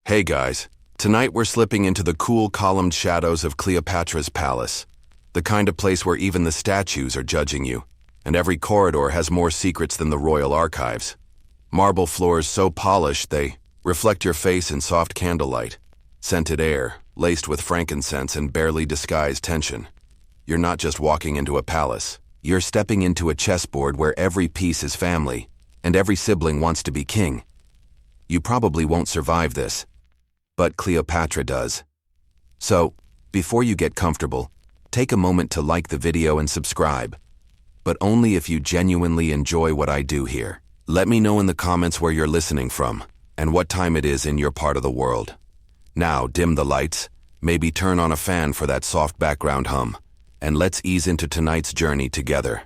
Hey guys, tonight we're slipping into the cool columned shadows of Cleopatra's palace. The kind of place where even the statues are judging you, and every corridor has more secrets than the royal archives. Marble floors so polished they reflect your face in soft candlelight, scented air, laced with frankincense and barely disguised tension. You're not just walking into a palace, you're stepping into a chessboard where every piece is family, and every sibling wants to be king. You probably won't survive this, but Cleopatra does. So, before you get comfortable, take a moment to like the video and subscribe, but only if you genuinely enjoy what I do here. Let me know in the comments where you're listening from, and what time it is in your part of the world. Now, dim the lights, maybe turn on a fan for that soft background hum, and let's ease into tonight's journey together.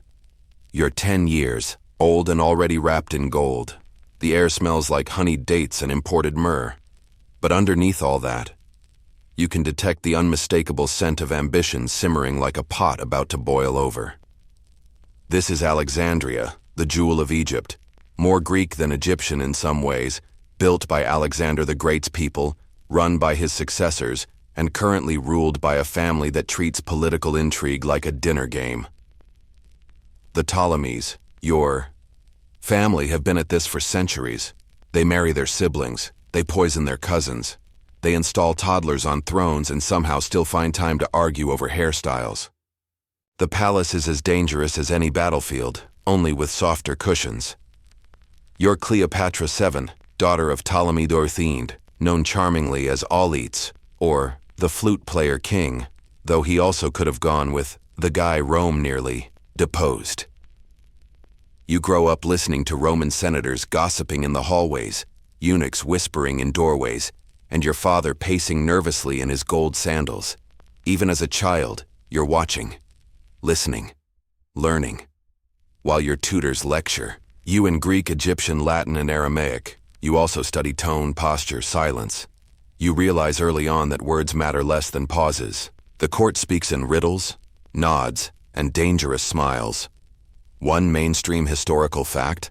You're 10 years, old and already wrapped in gold. The air smells like honeyed dates and imported myrrh. But underneath all that, you can detect the unmistakable scent of ambition simmering like a pot about to boil over. This is Alexandria, the jewel of Egypt, more Greek than Egyptian in some ways, built by Alexander the Great's people, run by his successors, and currently ruled by a family that treats political intrigue like a dinner game. The Ptolemies, your family, have been at this for centuries. They marry their siblings, they poison their cousins, they install toddlers on thrones and somehow still find time to argue over hairstyles. The palace is as dangerous as any battlefield, only with softer cushions. You're Cleopatra-themed, daughter of Ptolemy-themed, known charmingly as outlived, or the flute player king, though he also could have gone with the guy Rome nearly deposed. You grow up listening to Roman senators gossiping in the hallways, eunuchs whispering in doorways, and your father pacing nervously in his gold sandals. Even as a child, you're watching, listening, learning. While your tutors lecture, you in Greek, Egyptian, Latin, and Aramaic, you also study tone, posture, silence. You realize early on that words matter less than pauses. The court speaks in riddles, nods, and dangerous smiles. One mainstream historical fact: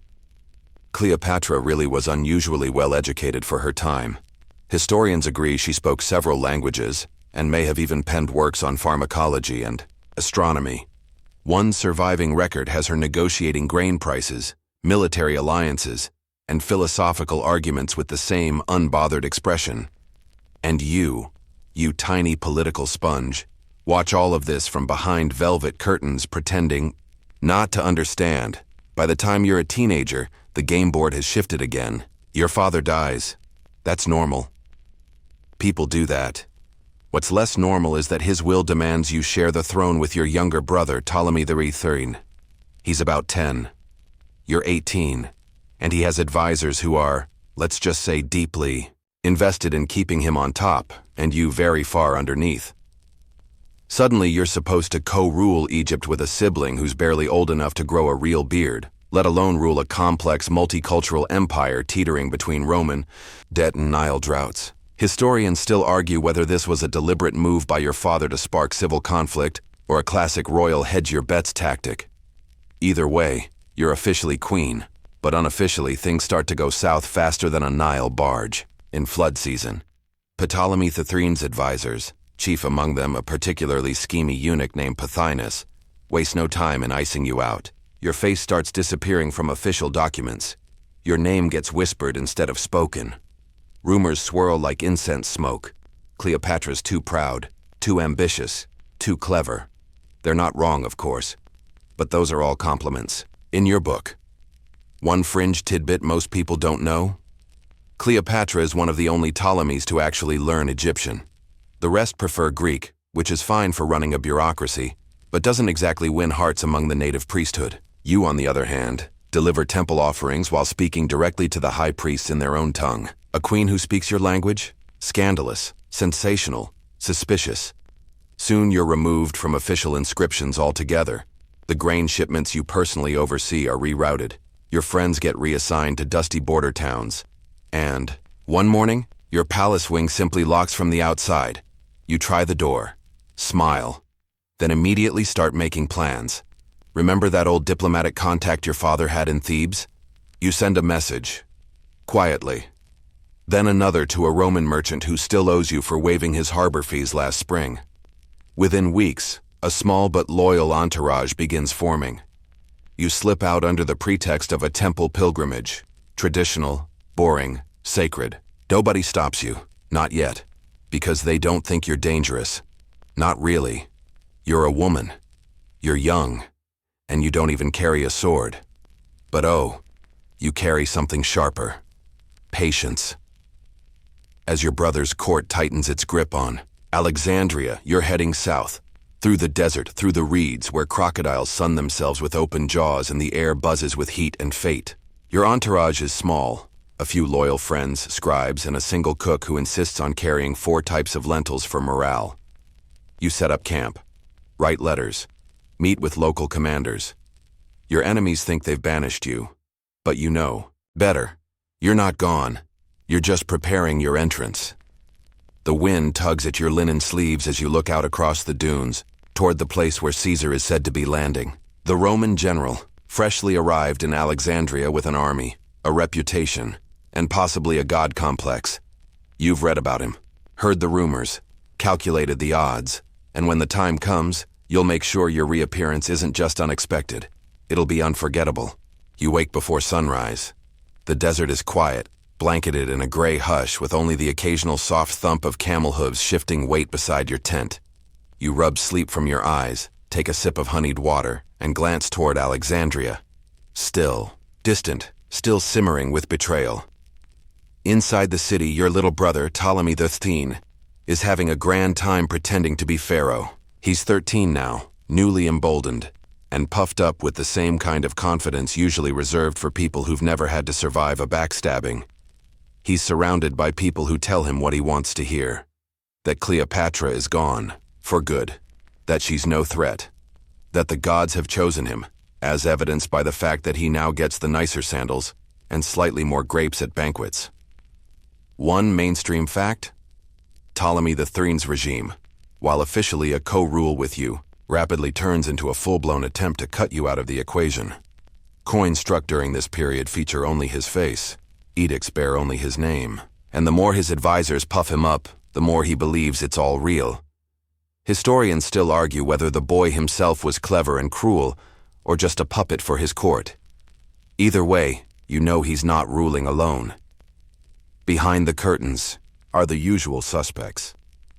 Cleopatra really was unusually well educated for her time. Historians agree she spoke several languages, and may have even penned works on pharmacology and astronomy. One surviving record has her negotiating grain prices, military alliances, and philosophical arguments with the same unbothered expression. And you tiny political sponge, watch all of this from behind velvet curtains pretending not to understand. By the time you're a teenager, the game board has shifted again. Your father dies. That's normal. People do that. What's less normal is that his will demands you share the throne with your younger brother, Ptolemy III. He's about 10. You're 18. And he has advisors who are, let's just say, deeply invested in keeping him on top, and you very far underneath. Suddenly you're supposed to co-rule Egypt with a sibling who's barely old enough to grow a real beard, let alone rule a complex multicultural empire teetering between Roman debt and Nile droughts. Historians still argue whether this was a deliberate move by your father to spark civil conflict or a classic royal hedge-your-bets tactic. Either way, you're officially queen, but unofficially things start to go south faster than a Nile barge in flood season. Ptolemy III's advisors, chief among them a particularly schemy eunuch named Pothinus, waste no time in icing you out. Your face starts disappearing from official documents. Your name gets whispered instead of spoken. Rumors swirl like incense smoke. Cleopatra's too proud, too ambitious, too clever. They're not wrong, of course, but those are all compliments. In your book, one fringe tidbit most people don't know: Cleopatra is one of the only Ptolemies to actually learn Egyptian. The rest prefer Greek, which is fine for running a bureaucracy, but doesn't exactly win hearts among the native priesthood. You, on the other hand, deliver temple offerings while speaking directly to the high priests in their own tongue. A queen who speaks your language? Scandalous, sensational, suspicious. Soon you're removed from official inscriptions altogether. The grain shipments you personally oversee are rerouted. Your friends get reassigned to dusty border towns. And one morning, your palace wing simply locks from the outside. You try the door, smile, then immediately start making plans. Remember that old diplomatic contact your father had in Thebes? You send a message, quietly. Then another to a Roman merchant who still owes you for waiving his harbor fees last spring. Within weeks, a small but loyal entourage begins forming. You slip out under the pretext of a temple pilgrimage. Traditional, boring, sacred. Nobody stops you, not yet, because they don't think you're dangerous. Not really. You're a woman. You're young, and you don't even carry a sword. But oh, you carry something sharper. Patience. As your brother's court tightens its grip on Alexandria, you're heading south, through the desert, through the reeds where crocodiles sun themselves with open jaws and the air buzzes with heat and fate. Your entourage is small, a few loyal friends, scribes, and a single cook who insists on carrying 4 types of lentils for morale. You set up camp, write letters, meet with local commanders. Your enemies think they've banished you, but you know better. You're not gone. You're just preparing your entrance. The wind tugs at your linen sleeves as you look out across the dunes, toward the place where Caesar is said to be landing. The Roman general, freshly arrived in Alexandria with an army, a reputation, and possibly a god complex. You've read about him, heard the rumors, calculated the odds, and when the time comes, you'll make sure your reappearance isn't just unexpected. It'll be unforgettable. You wake before sunrise. The desert is quiet, blanketed in a gray hush with only the occasional soft thump of camel hooves shifting weight beside your tent. You rub sleep from your eyes, take a sip of honeyed water, and glance toward Alexandria. Still, distant, still simmering with betrayal. Inside the city, your little brother, Ptolemy XIII, is having a grand time pretending to be pharaoh. He's 13 now, newly emboldened, and puffed up with the same kind of confidence usually reserved for people who've never had to survive a backstabbing. He's surrounded by people who tell him what he wants to hear. That Cleopatra is gone, for good. That she's no threat. That the gods have chosen him, as evidenced by the fact that he now gets the nicer sandals and slightly more grapes at banquets. One mainstream fact? Ptolemy III's regime, while officially a co-rule with you, rapidly turns into a full-blown attempt to cut you out of the equation. Coins struck during this period feature only his face. Edicts bear only his name. And the more his advisors puff him up, the more he believes it's all real. Historians still argue whether the boy himself was clever and cruel, or just a puppet for his court. Either way, you know he's not ruling alone. Behind the curtains are the usual suspects.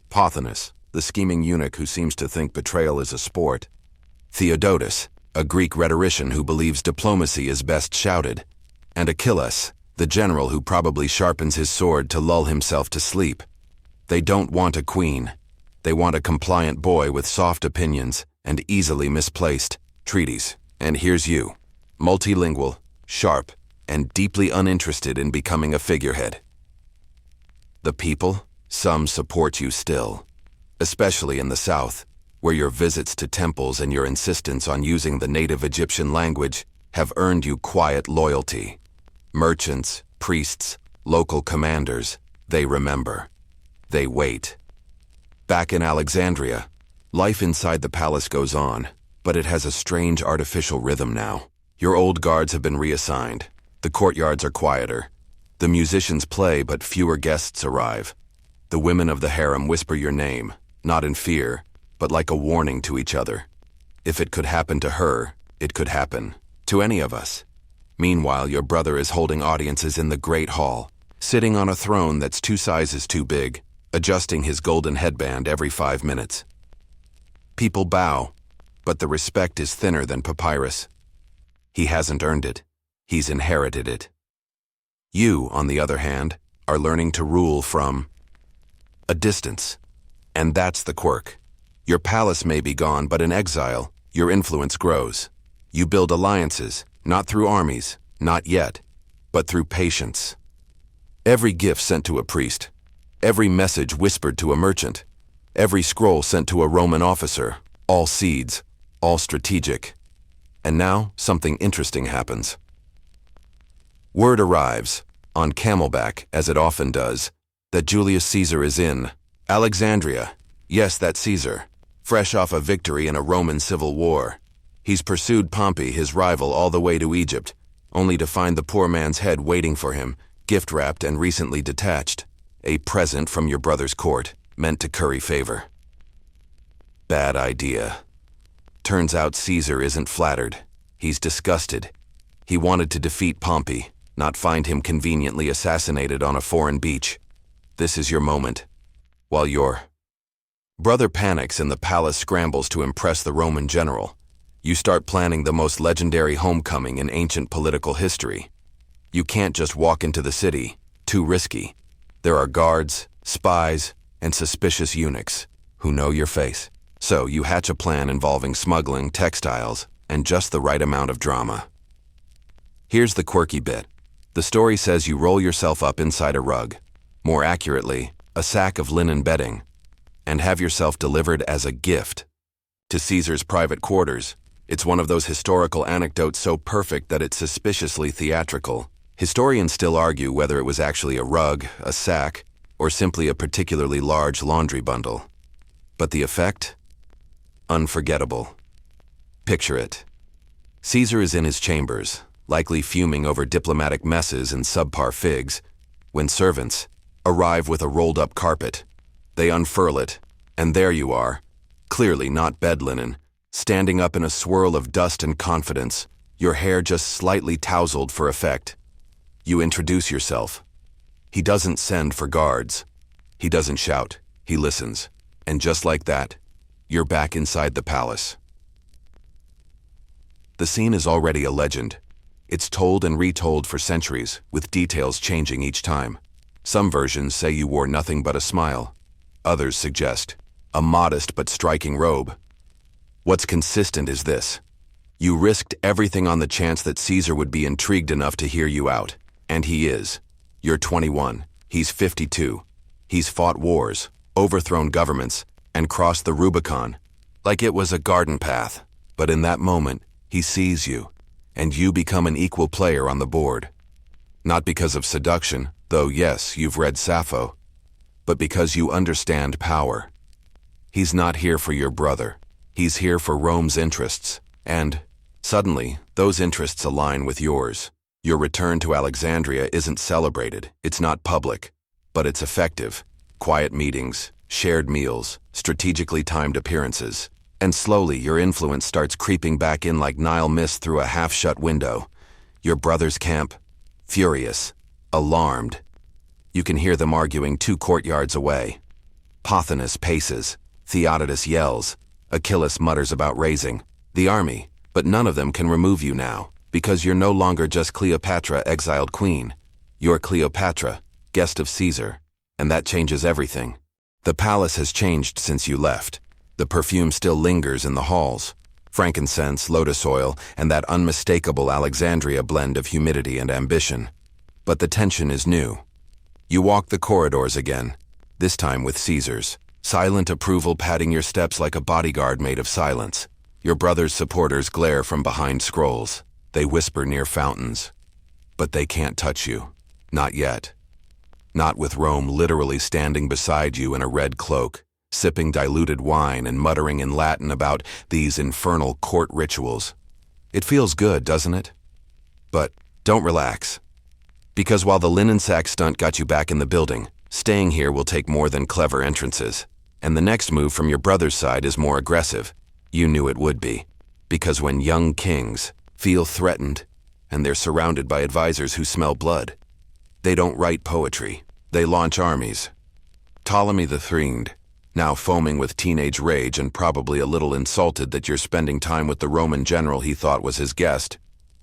Pothinus, the scheming eunuch who seems to think betrayal is a sport. Theodotus, a Greek rhetorician who believes diplomacy is best shouted. And Achilles, the general who probably sharpens his sword to lull himself to sleep. They don't want a queen. They want a compliant boy with soft opinions and easily misplaced treaties. And here's you, multilingual, sharp, and deeply uninterested in becoming a figurehead. The people, some support you still, especially in the south, where your visits to temples and your insistence on using the native Egyptian language have earned you quiet loyalty. Merchants, priests, local commanders, they remember. They wait. Back in Alexandria, life inside the palace goes on, but it has a strange artificial rhythm now. Your old guards have been reassigned. The courtyards are quieter. The musicians play, but fewer guests arrive. The women of the harem whisper your name, not in fear, but like a warning to each other. If it could happen to her, it could happen to any of us. Meanwhile, your brother is holding audiences in the Great Hall, sitting on a throne that's 2 sizes too big, adjusting his golden headband every 5 minutes. People bow, but the respect is thinner than papyrus. He hasn't earned it. He's inherited it. You, on the other hand, are learning to rule from a distance. And that's the quirk. Your palace may be gone, but in exile, your influence grows. You build alliances, not through armies, not yet, but through patience. Every gift sent to a priest, every message whispered to a merchant, every scroll sent to a Roman officer, all seeds, all strategic. And now, something interesting happens. Word arrives, on camelback, as it often does, that Julius Caesar is in Alexandria. Yes, that's Caesar, fresh off a victory in a Roman civil war. He's pursued Pompey, his rival, all the way to Egypt, only to find the poor man's head waiting for him, gift-wrapped and recently detached, a present from your brother's court, meant to curry favor. Bad idea. Turns out Caesar isn't flattered. He's disgusted. He wanted to defeat Pompey, not find him conveniently assassinated on a foreign beach. This is your moment. While your brother panics and the palace scrambles to impress the Roman general, you start planning the most legendary homecoming in ancient political history. You can't just walk into the city. Too risky. There are guards, spies, and suspicious eunuchs who know your face. So you hatch a plan involving smuggling, textiles, and just the right amount of drama. Here's the quirky bit. The story says you roll yourself up inside a rug, more accurately, a sack of linen bedding, and have yourself delivered as a gift to Caesar's private quarters. It's one of those historical anecdotes so perfect that it's suspiciously theatrical. Historians still argue whether it was actually a rug, a sack, or simply a particularly large laundry bundle. But the effect? Unforgettable. Picture it. Caesar is in his chambers, likely fuming over diplomatic messes and subpar figs, when servants arrive with a rolled-up carpet. They unfurl it, and there you are, clearly not bed linen, standing up in a swirl of dust and confidence, your hair just slightly tousled for effect. You introduce yourself. He doesn't send for guards. He doesn't shout. He listens. And just like that, you're back inside the palace. The scene is already a legend. It's told and retold for centuries, with details changing each time. Some versions say you wore nothing but a smile. Others suggest a modest but striking robe. What's consistent is this. You risked everything on the chance that Caesar would be intrigued enough to hear you out. And he is. You're 21. He's 52. He's fought wars, overthrown governments, and crossed the Rubicon, like it was a garden path. But in that moment, he sees you, and you become an equal player on the board. Not because of seduction, though yes, you've read Sappho, but because you understand power. He's not here for your brother. He's here for Rome's interests, and, suddenly, those interests align with yours. Your return to Alexandria isn't celebrated, it's not public, but it's effective. Quiet meetings, shared meals, strategically timed appearances, and slowly your influence starts creeping back in like Nile mist through a half-shut window. Your brother's camp, furious, alarmed. You can hear them arguing 2 courtyards away. Pothinus paces, Theodotus yells, Achilles mutters about raising the army, but none of them can remove you now, because you're no longer just Cleopatra, exiled queen. You're Cleopatra, guest of Caesar, and that changes everything. The palace has changed since you left. The perfume still lingers in the halls. Frankincense, lotus oil, and that unmistakable Alexandria blend of humidity and ambition. But the tension is new. You walk the corridors again, this time with Caesar's. Silent approval padding your steps like a bodyguard made of silence. Your brother's supporters glare from behind scrolls. They whisper near fountains. But they can't touch you. Not yet. Not with Rome literally standing beside you in a red cloak, sipping diluted wine and muttering in Latin about these infernal court rituals. It feels good, doesn't it? But don't relax. Because while the linen sack stunt got you back in the building, staying here will take more than clever entrances. And the next move from your brother's side is more aggressive. You knew it would be. Because when young kings feel threatened, and they're surrounded by advisors who smell blood, they don't write poetry. They launch armies. Ptolemy III, now foaming with teenage rage and probably a little insulted that you're spending time with the Roman general he thought was his guest,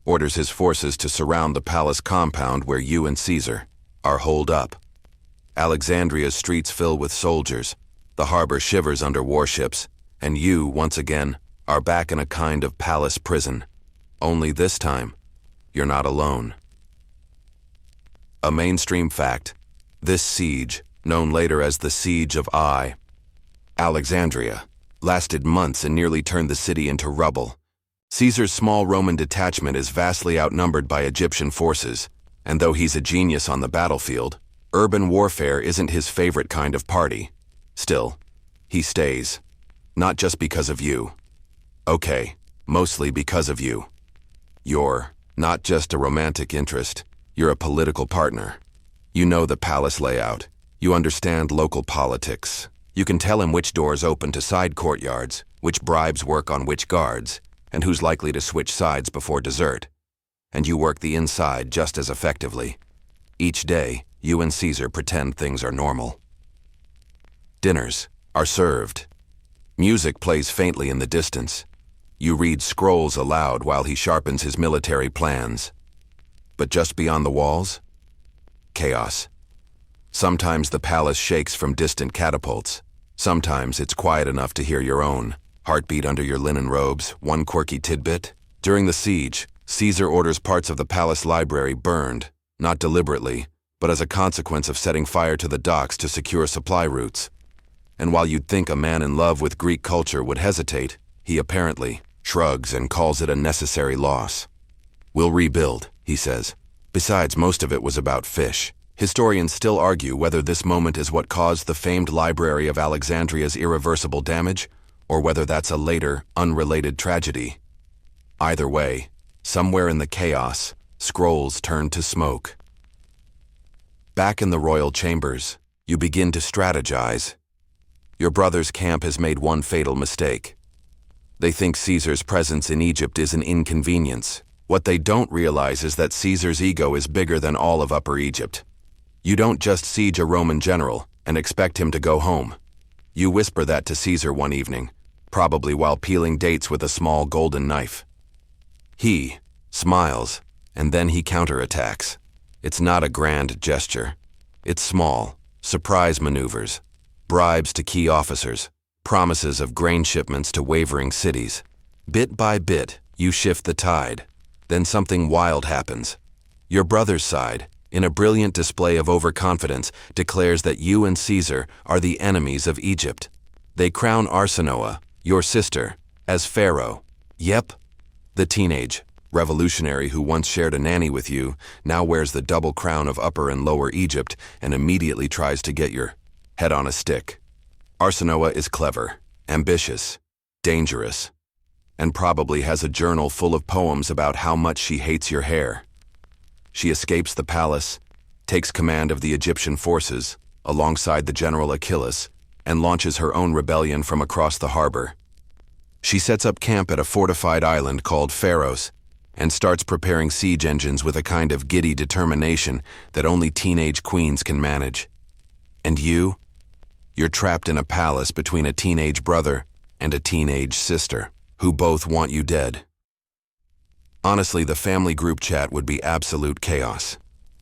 orders his forces to surround the palace compound where you and Caesar are holed up. Alexandria's streets fill with soldiers. The harbor shivers under warships, and you, once again, are back in a kind of palace prison. Only this time, you're not alone. A mainstream fact, this siege, known later as the Siege of Alexandria, lasted months and nearly turned the city into rubble. Caesar's small Roman detachment is vastly outnumbered by Egyptian forces, and though he's a genius on the battlefield, urban warfare isn't his favorite kind of party. Still, he stays. Not just because of you. Okay, mostly because of you. You're not just a romantic interest, you're a political partner. You know the palace layout. You understand local politics. You can tell him which doors open to side courtyards, which bribes work on which guards, and who's likely to switch sides before dessert. And you work the inside just as effectively. Each day, you and Caesar pretend things are normal. Dinners are served. Music plays faintly in the distance. You read scrolls aloud while he sharpens his military plans. But just beyond the walls, chaos. Sometimes the palace shakes from distant catapults. Sometimes it's quiet enough to hear your own heartbeat under your linen robes. One quirky tidbit: during the siege, Caesar orders parts of the palace library burned, not deliberately, but as a consequence of setting fire to the docks to secure supply routes. And while you'd think a man in love with Greek culture would hesitate, he apparently shrugs and calls it a necessary loss. "We'll rebuild," he says. Besides, most of it was about fish. Historians still argue whether this moment is what caused the famed library of Alexandria's irreversible damage, or whether that's a later, unrelated tragedy. Either way, somewhere in the chaos, scrolls turn to smoke. Back in the royal chambers, you begin to strategize. Your brother's camp has made one fatal mistake. They think Caesar's presence in Egypt is an inconvenience. What they don't realize is that Caesar's ego is bigger than all of Upper Egypt. You don't just siege a Roman general and expect him to go home. You whisper that to Caesar one evening, probably while peeling dates with a small golden knife. He smiles, and then he counterattacks. It's not a grand gesture. It's small, surprise maneuvers, bribes to key officers, promises of grain shipments to wavering cities. Bit by bit, you shift the tide. Then something wild happens. Your brother's side, in a brilliant display of overconfidence, declares that you and Caesar are the enemies of Egypt. They crown Arsinoe, your sister, as pharaoh. Yep, the teenage revolutionary who once shared a nanny with you now wears the double crown of Upper and Lower Egypt and immediately tries to get your head on a stick. Arsinoe is clever, ambitious, dangerous, and probably has a journal full of poems about how much she hates your hair. She escapes the palace, takes command of the Egyptian forces, alongside the general Achilles, and launches her own rebellion from across the harbor. She sets up camp at a fortified island called Pharos, and starts preparing siege engines with a kind of giddy determination that only teenage queens can manage. And you're trapped in a palace between a teenage brother and a teenage sister, who both want you dead. Honestly, the family group chat would be absolute chaos.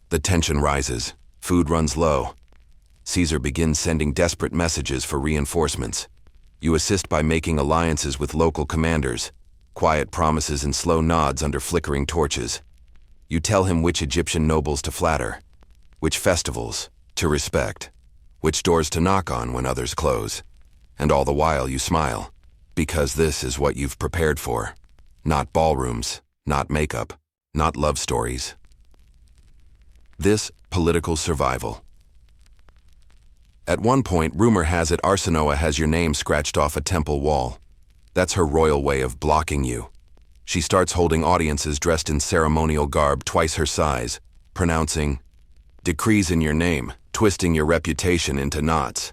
The tension rises, food runs low. Caesar begins sending desperate messages for reinforcements. You assist by making alliances with local commanders, quiet promises and slow nods under flickering torches. You tell him which Egyptian nobles to flatter, which festivals to respect, which doors to knock on when others close. And all the while you smile, because this is what you've prepared for. Not ballrooms, not makeup, not love stories. This political survival. At one point, rumor has it Arsinoe has your name scratched off a temple wall. That's her royal way of blocking you. She starts holding audiences dressed in ceremonial garb twice her size, pronouncing decrees in your name, twisting your reputation into knots.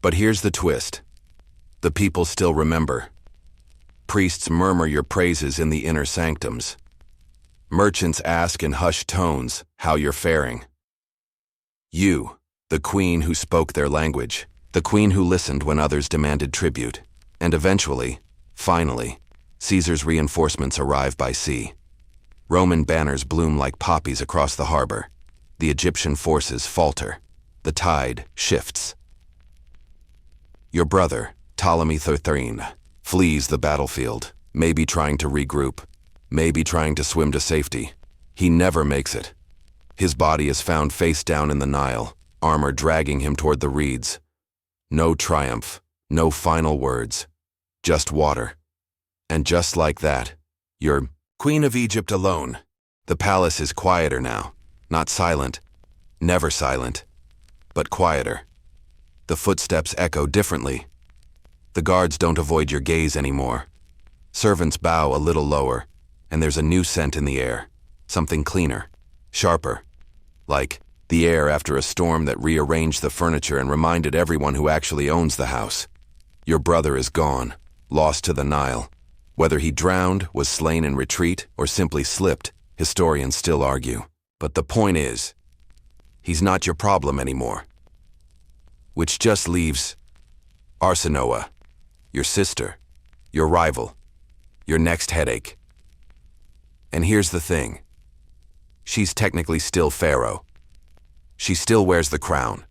But here's the twist. The people still remember. Priests murmur your praises in the inner sanctums. Merchants ask in hushed tones how you're faring. You, the queen who spoke their language, the queen who listened when others demanded tribute, and eventually, finally, Caesar's reinforcements arrive by sea. Roman banners bloom like poppies across the harbor. The Egyptian forces falter. The tide shifts. Your brother, Ptolemy III, flees the battlefield, maybe trying to regroup, maybe trying to swim to safety. He never makes it. His body is found face down in the Nile, armor dragging him toward the reeds. No triumph, no final words, just water. And just like that, you're Queen of Egypt alone. The palace is quieter now, not silent, never silent, but quieter. The footsteps echo differently. The guards don't avoid your gaze anymore. Servants bow a little lower, and there's a new scent in the air, something cleaner, sharper, like The air after a storm that rearranged the furniture and reminded everyone who actually owns the house. Your brother is gone, lost to the Nile. Whether he drowned, was slain in retreat, or simply slipped, historians still argue. But the point is, he's not your problem anymore. Which just leaves Arsinoe, your sister, your rival, your next headache. And here's the thing. She's technically still pharaoh. She still wears the crown,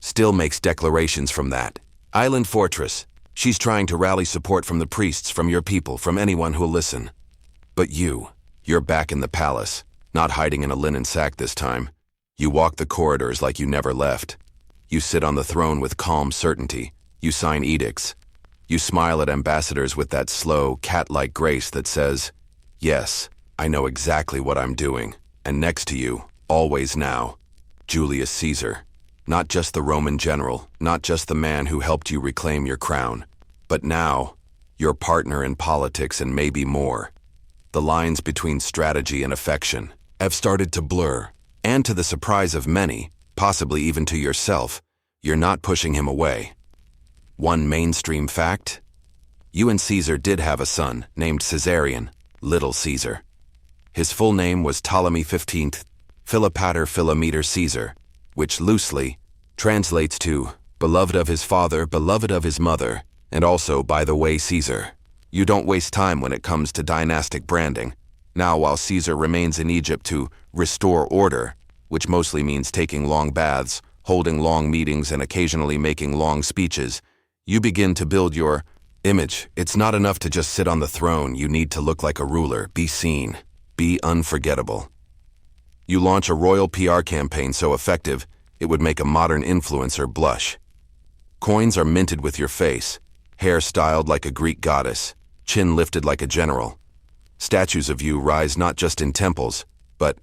still makes declarations from that island fortress. She's trying to rally support from the priests, from your people, from anyone who'll listen. But you're back in the palace, not hiding in a linen sack this time. You walk the corridors like you never left. You sit on the throne with calm certainty. You sign edicts. You smile at ambassadors with that slow, cat-like grace that says, "Yes, I know exactly what I'm doing." And next to you, always now, Julius Caesar. Not just the Roman general, not just the man who helped you reclaim your crown, but now, your partner in politics and maybe more. The lines between strategy and affection have started to blur, and to the surprise of many, possibly even to yourself, you're not pushing him away. One mainstream fact? You and Caesar did have a son named Caesarion, Little Caesar. His full name was Ptolemy 15th, Philopator Philometor Caesar, which loosely translates to beloved of his father, beloved of his mother, and also, by the way, Caesar. You don't waste time when it comes to dynastic branding. Now, while Caesar remains in Egypt to restore order, which mostly means taking long baths, holding long meetings, and occasionally making long speeches, you begin to build your image. It's not enough to just sit on the throne. You need to look like a ruler, be seen, be unforgettable. You launch a royal PR campaign so effective, it would make a modern influencer blush. Coins are minted with your face, hair styled like a Greek goddess, chin lifted like a general. Statues of you rise not just in temples, but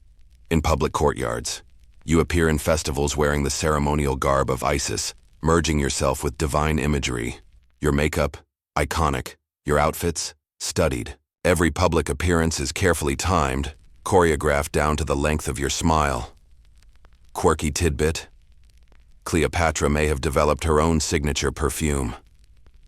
in public courtyards. You appear in festivals wearing the ceremonial garb of Isis, merging yourself with divine imagery. Your makeup, iconic. Your outfits, studied. Every public appearance is carefully timed, choreographed down to the length of your smile. Quirky tidbit? Cleopatra may have developed her own signature perfume.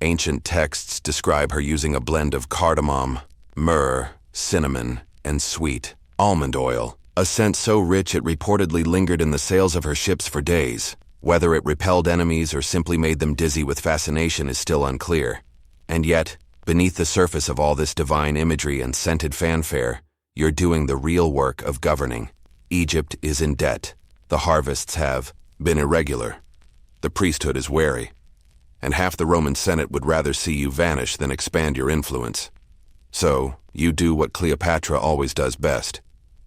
Ancient texts describe her using a blend of cardamom, myrrh, cinnamon, and sweet almond oil, a scent so rich it reportedly lingered in the sails of her ships for days. Whether it repelled enemies or simply made them dizzy with fascination is still unclear. And yet, beneath the surface of all this divine imagery and scented fanfare, you're doing the real work of governing. Egypt is in debt. The harvests have been irregular. The priesthood is wary. And half the Roman Senate would rather see you vanish than expand your influence. So, you do what Cleopatra always does best.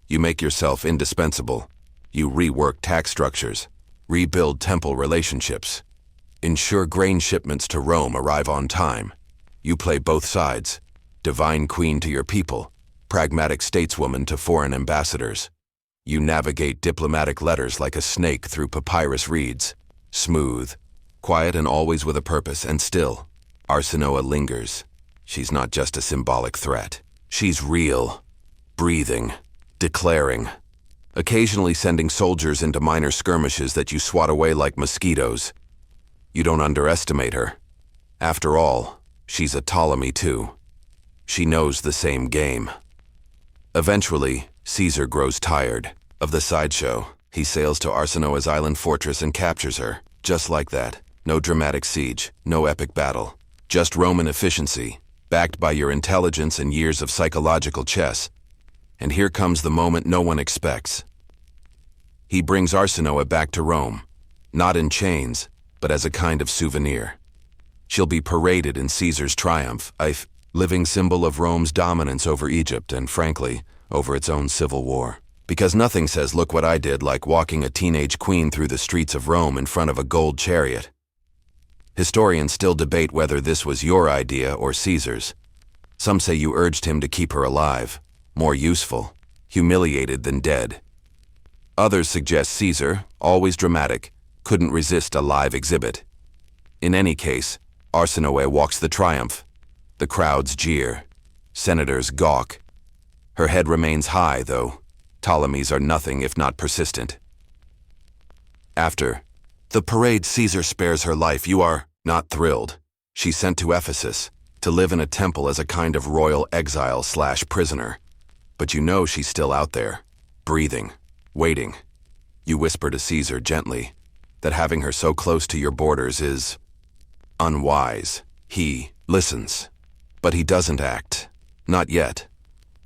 You make yourself indispensable. You rework tax structures, rebuild temple relationships, ensure grain shipments to Rome arrive on time. You play both sides, divine queen to your people, pragmatic stateswoman to foreign ambassadors. You navigate diplomatic letters like a snake through papyrus reeds, smooth, quiet and always with a purpose, and still, Arsinoe lingers. She's not just a symbolic threat. She's real, breathing, declaring, occasionally sending soldiers into minor skirmishes that you swat away like mosquitoes. You don't underestimate her. After all, she's a Ptolemy too. She knows the same game. Eventually, Caesar grows tired of the sideshow. He sails to Arsinoe's island fortress and captures her. Just like that. No dramatic siege, no epic battle. Just Roman efficiency, backed by your intelligence and years of psychological chess. And here comes the moment no one expects. He brings Arsinoe back to Rome, not in chains, but as a kind of souvenir. She'll be paraded in Caesar's triumph, a living symbol of Rome's dominance over Egypt and, frankly, over its own civil war. Because nothing says "look what I did" like walking a teenage queen through the streets of Rome in front of a gold chariot. Historians still debate whether this was your idea or Caesar's. Some say you urged him to keep her alive, more useful, humiliated than dead. Others suggest Caesar, always dramatic, couldn't resist a live exhibit. In any case, Arsinoe walks the triumph. The crowds jeer. Senators gawk. Her head remains high, though. Ptolemies are nothing if not persistent. After the parade, Caesar spares her life. You are not thrilled. She's sent to Ephesus to live in a temple as a kind of royal exile/prisoner. But you know she's still out there, breathing, waiting. You whisper to Caesar gently that having her so close to your borders is unwise. He listens, but he doesn't act. Not yet.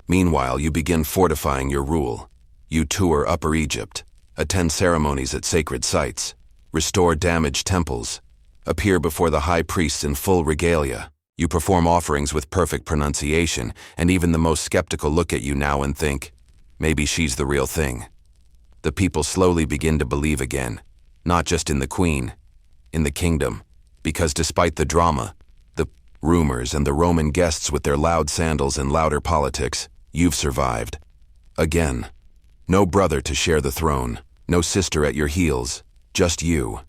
Meanwhile, you begin fortifying your rule. You tour Upper Egypt, attend ceremonies at sacred sites, restore damaged temples, appear before the high priests in full regalia. You perform offerings with perfect pronunciation, and even the most skeptical look at you now and think, maybe she's the real thing. The people slowly begin to believe again, not just in the queen, in the kingdom, because despite the drama, the rumors, and the Roman guests with their loud sandals and louder politics, you've survived. Again. No brother to share the throne, no sister at your heels, just you.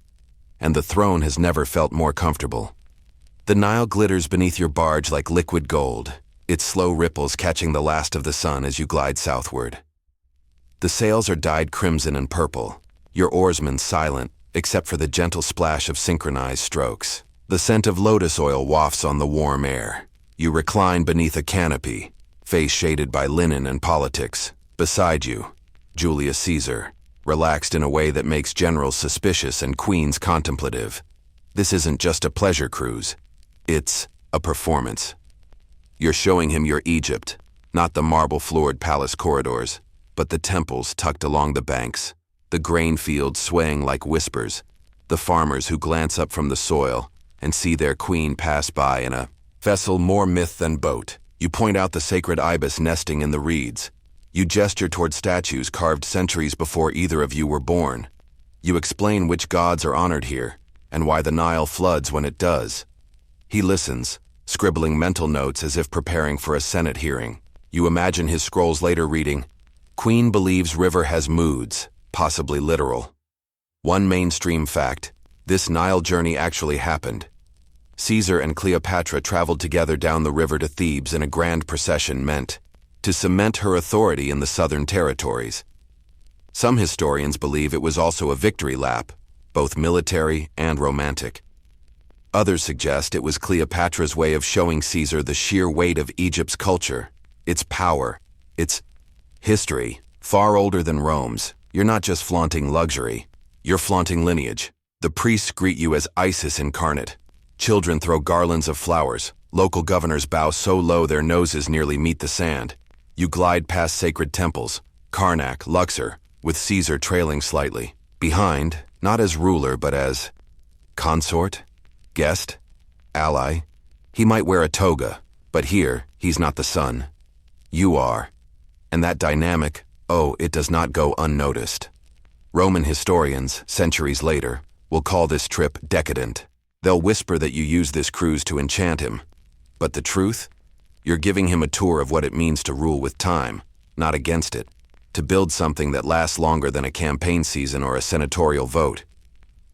And the throne has never felt more comfortable. The Nile glitters beneath your barge like liquid gold, its slow ripples catching the last of the sun as you glide southward. The sails are dyed crimson and purple, your oarsmen silent, except for the gentle splash of synchronized strokes. The scent of lotus oil wafts on the warm air. You recline beneath a canopy, face shaded by linen and politics. Beside you, Julius Caesar, relaxed in a way that makes generals suspicious and queens contemplative. This isn't just a pleasure cruise. It's a performance. You're showing him your Egypt, not the marble-floored palace corridors, but the temples tucked along the banks, the grain fields swaying like whispers, the farmers who glance up from the soil and see their queen pass by in a vessel more myth than boat. You point out the sacred ibis nesting in the reeds. You gesture toward statues carved centuries before either of you were born. You explain which gods are honored here, and why the Nile floods when it does. He listens, scribbling mental notes as if preparing for a Senate hearing. You imagine his scrolls later reading, "Queen believes river has moods, possibly literal." One mainstream fact, this Nile journey actually happened. Caesar and Cleopatra traveled together down the river to Thebes in a grand procession meant to cement her authority in the southern territories. Some historians believe it was also a victory lap, both military and romantic. Others suggest it was Cleopatra's way of showing Caesar the sheer weight of Egypt's culture, its power, its history, far older than Rome's. You're not just flaunting luxury, you're flaunting lineage. The priests greet you as Isis incarnate. Children throw garlands of flowers. Local governors bow so low their noses nearly meet the sand. You glide past sacred temples, Karnak, Luxor, with Caesar trailing slightly. Behind, not as ruler but as consort, guest, ally. He might wear a toga, but here, he's not the sun. You are. And that dynamic, it does not go unnoticed. Roman historians, centuries later, will call this trip decadent. They'll whisper that you use this cruise to enchant him. But the truth? You're giving him a tour of what it means to rule with time, not against it, to build something that lasts longer than a campaign season or a senatorial vote.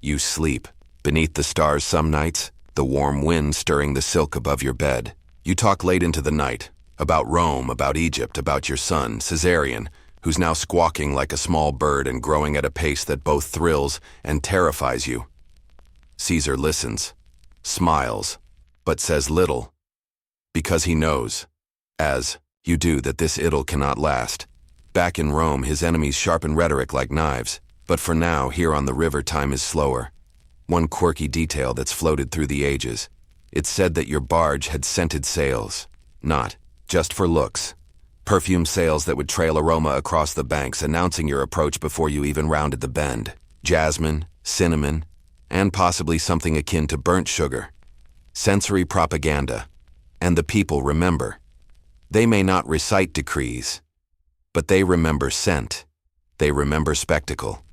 You sleep, beneath the stars some nights, the warm wind stirring the silk above your bed. You talk late into the night, about Rome, about Egypt, about your son, Caesarion, who's now squawking like a small bird and growing at a pace that both thrills and terrifies you. Caesar listens, smiles, but says little. Because he knows, as you do, that this idyll cannot last. Back in Rome, his enemies sharpen rhetoric like knives, but for now, here on the river, time is slower. One quirky detail that's floated through the ages. It's said that your barge had scented sails, not just for looks. Perfume sails that would trail aroma across the banks, announcing your approach before you even rounded the bend. Jasmine, cinnamon, and possibly something akin to burnt sugar. Sensory propaganda. And the people remember. They may not recite decrees, but they remember scent. They remember spectacle.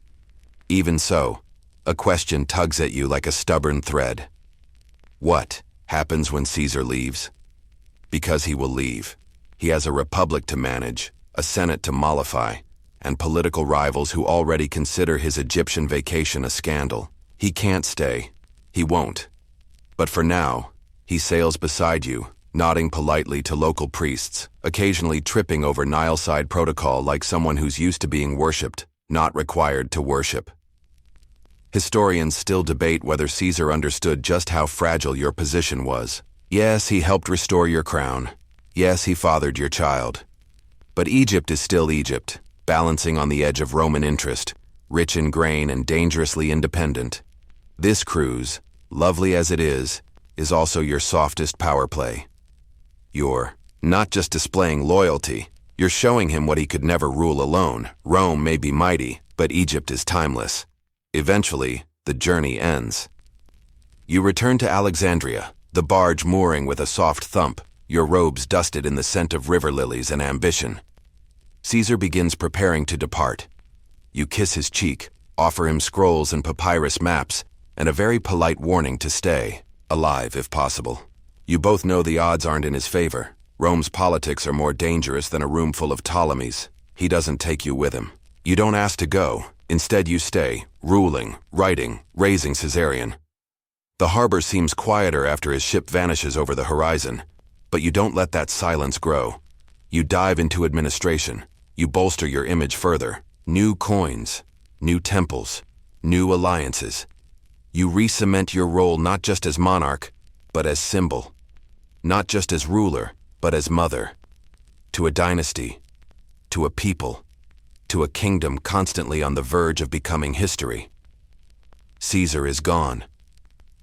Even so, a question tugs at you like a stubborn thread. What happens when Caesar leaves? Because he will leave. He has a republic to manage, a senate to mollify, and political rivals who already consider his Egyptian vacation a scandal. He can't stay. He won't. But for now, he sails beside you, nodding politely to local priests, occasionally tripping over Nile-side protocol like someone who's used to being worshipped, not required to worship. Historians still debate whether Caesar understood just how fragile your position was. Yes, he helped restore your crown. Yes, he fathered your child. But Egypt is still Egypt, balancing on the edge of Roman interest, rich in grain and dangerously independent. This cruise, lovely as it is also your softest power play. You're not just displaying loyalty, you're showing him what he could never rule alone. Rome may be mighty, but Egypt is timeless. Eventually, the journey ends. You return to Alexandria, the barge mooring with a soft thump, your robes dusted in the scent of river lilies and ambition. Caesar begins preparing to depart. You kiss his cheek, offer him scrolls and papyrus maps, and a very polite warning to stay, alive if possible. You both know the odds aren't in his favor. Rome's politics are more dangerous than a room full of Ptolemies. He doesn't take you with him. You don't ask to go. Instead you stay, ruling, writing, raising Caesarion. The harbor seems quieter after his ship vanishes over the horizon, but you don't let that silence grow. You dive into administration. You bolster your image further. New coins, new temples, new alliances. You re-cement your role not just as monarch, but as symbol. Not just as ruler, but as mother. To a dynasty, to a people, to a kingdom constantly on the verge of becoming history. Caesar is gone,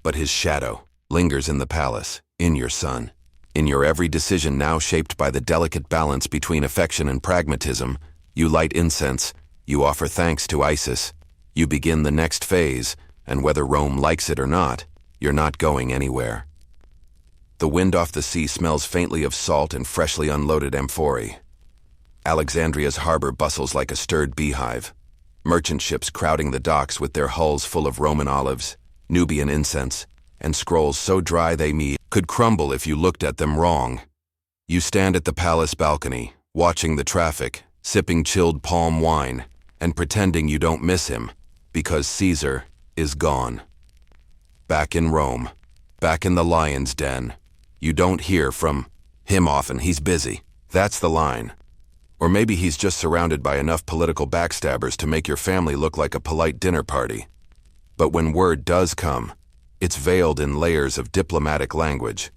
but his shadow lingers in the palace, in your son. In your every decision now shaped by the delicate balance between affection and pragmatism, you light incense, you offer thanks to Isis, you begin the next phase, and whether Rome likes it or not, you're not going anywhere. The wind off the sea smells faintly of salt and freshly unloaded amphorae. Alexandria's harbor bustles like a stirred beehive. Merchant ships crowding the docks with their hulls full of Roman olives, Nubian incense, and scrolls so dry they could crumble if you looked at them wrong. You stand at the palace balcony, watching the traffic, sipping chilled palm wine, and pretending you don't miss him, because Caesar is gone. Back in Rome, back in the lion's den. You don't hear from him often. He's busy. That's the line. Or maybe he's just surrounded by enough political backstabbers to make your family look like a polite dinner party. But when word does come, it's veiled in layers of diplomatic language.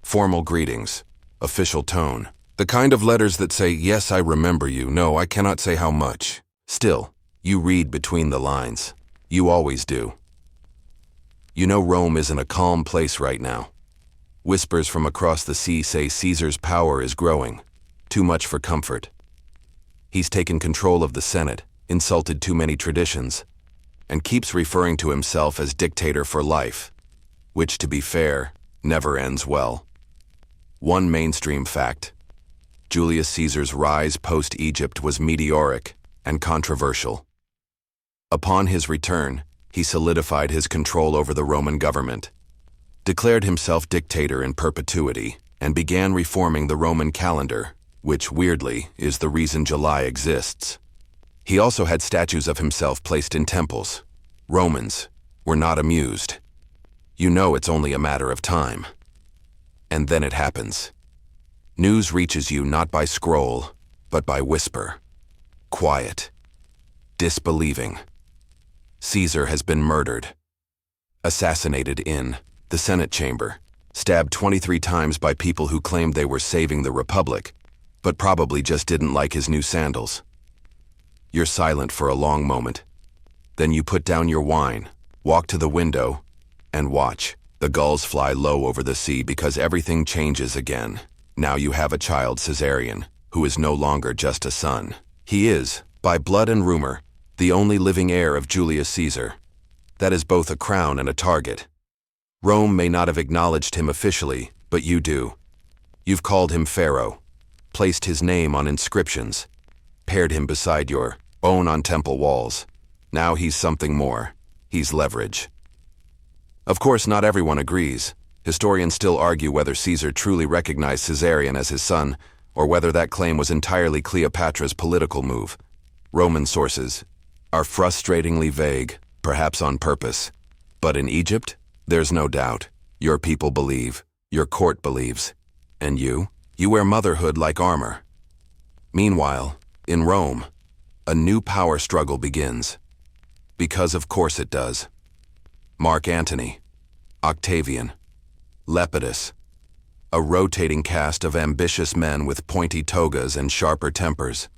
Formal greetings, official tone. The kind of letters that say, yes, I remember you. No, I cannot say how much. Still, you read between the lines. You always do. You know Rome isn't a calm place right now. Whispers from across the sea say Caesar's power is growing. Too much for comfort. He's taken control of the Senate, insulted too many traditions, and keeps referring to himself as dictator for life, which, to be fair, never ends well. One mainstream fact: Julius Caesar's rise post-Egypt was meteoric and controversial. Upon his return, he solidified his control over the Roman government, declared himself dictator in perpetuity, and began reforming the Roman calendar, which, weirdly, is the reason July exists. He also had statues of himself placed in temples. Romans were not amused. You know it's only a matter of time. And then it happens. News reaches you not by scroll, but by whisper. Quiet. Disbelieving. Caesar has been murdered. Assassinated in the Senate chamber. Stabbed 23 times by people who claimed they were saving the Republic, but probably just didn't like his new sandals. You're silent for a long moment. Then you put down your wine, walk to the window, and watch. The gulls fly low over the sea because everything changes again. Now you have a child, Caesarion, who is no longer just a son. He is, by blood and rumor, the only living heir of Julius Caesar. That is both a crown and a target. Rome may not have acknowledged him officially, but you do. You've called him Pharaoh, placed his name on inscriptions, paired him beside your own on temple walls. Now he's something more. He's leverage. Of course, not everyone agrees. Historians still argue whether Caesar truly recognized Caesarion as his son, or whether that claim was entirely Cleopatra's political move. Roman sources are frustratingly vague, perhaps on purpose. But in Egypt, there's no doubt. Your people believe, your court believes. And you wear motherhood like armor. Meanwhile, in Rome, a new power struggle begins. Because of course it does. Mark Antony, Octavian, Lepidus, a rotating cast of ambitious men with pointy togas and sharper tempers.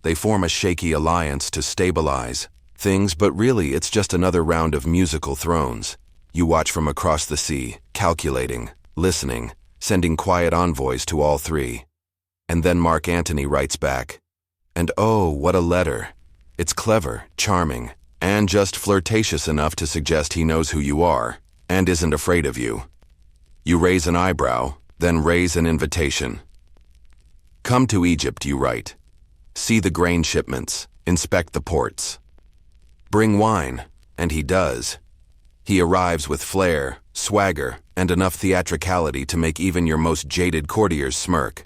They form a shaky alliance to stabilize things, but really it's just another round of musical thrones. You watch from across the sea, calculating, listening, sending quiet envoys to all three. And then Mark Antony writes back. And oh, what a letter. It's clever, charming, and just flirtatious enough to suggest he knows who you are, and isn't afraid of you. You raise an eyebrow, then raise an invitation. Come to Egypt, you write. See the grain shipments, inspect the ports. Bring wine, and he does. He arrives with flair, swagger, and enough theatricality to make even your most jaded courtiers smirk.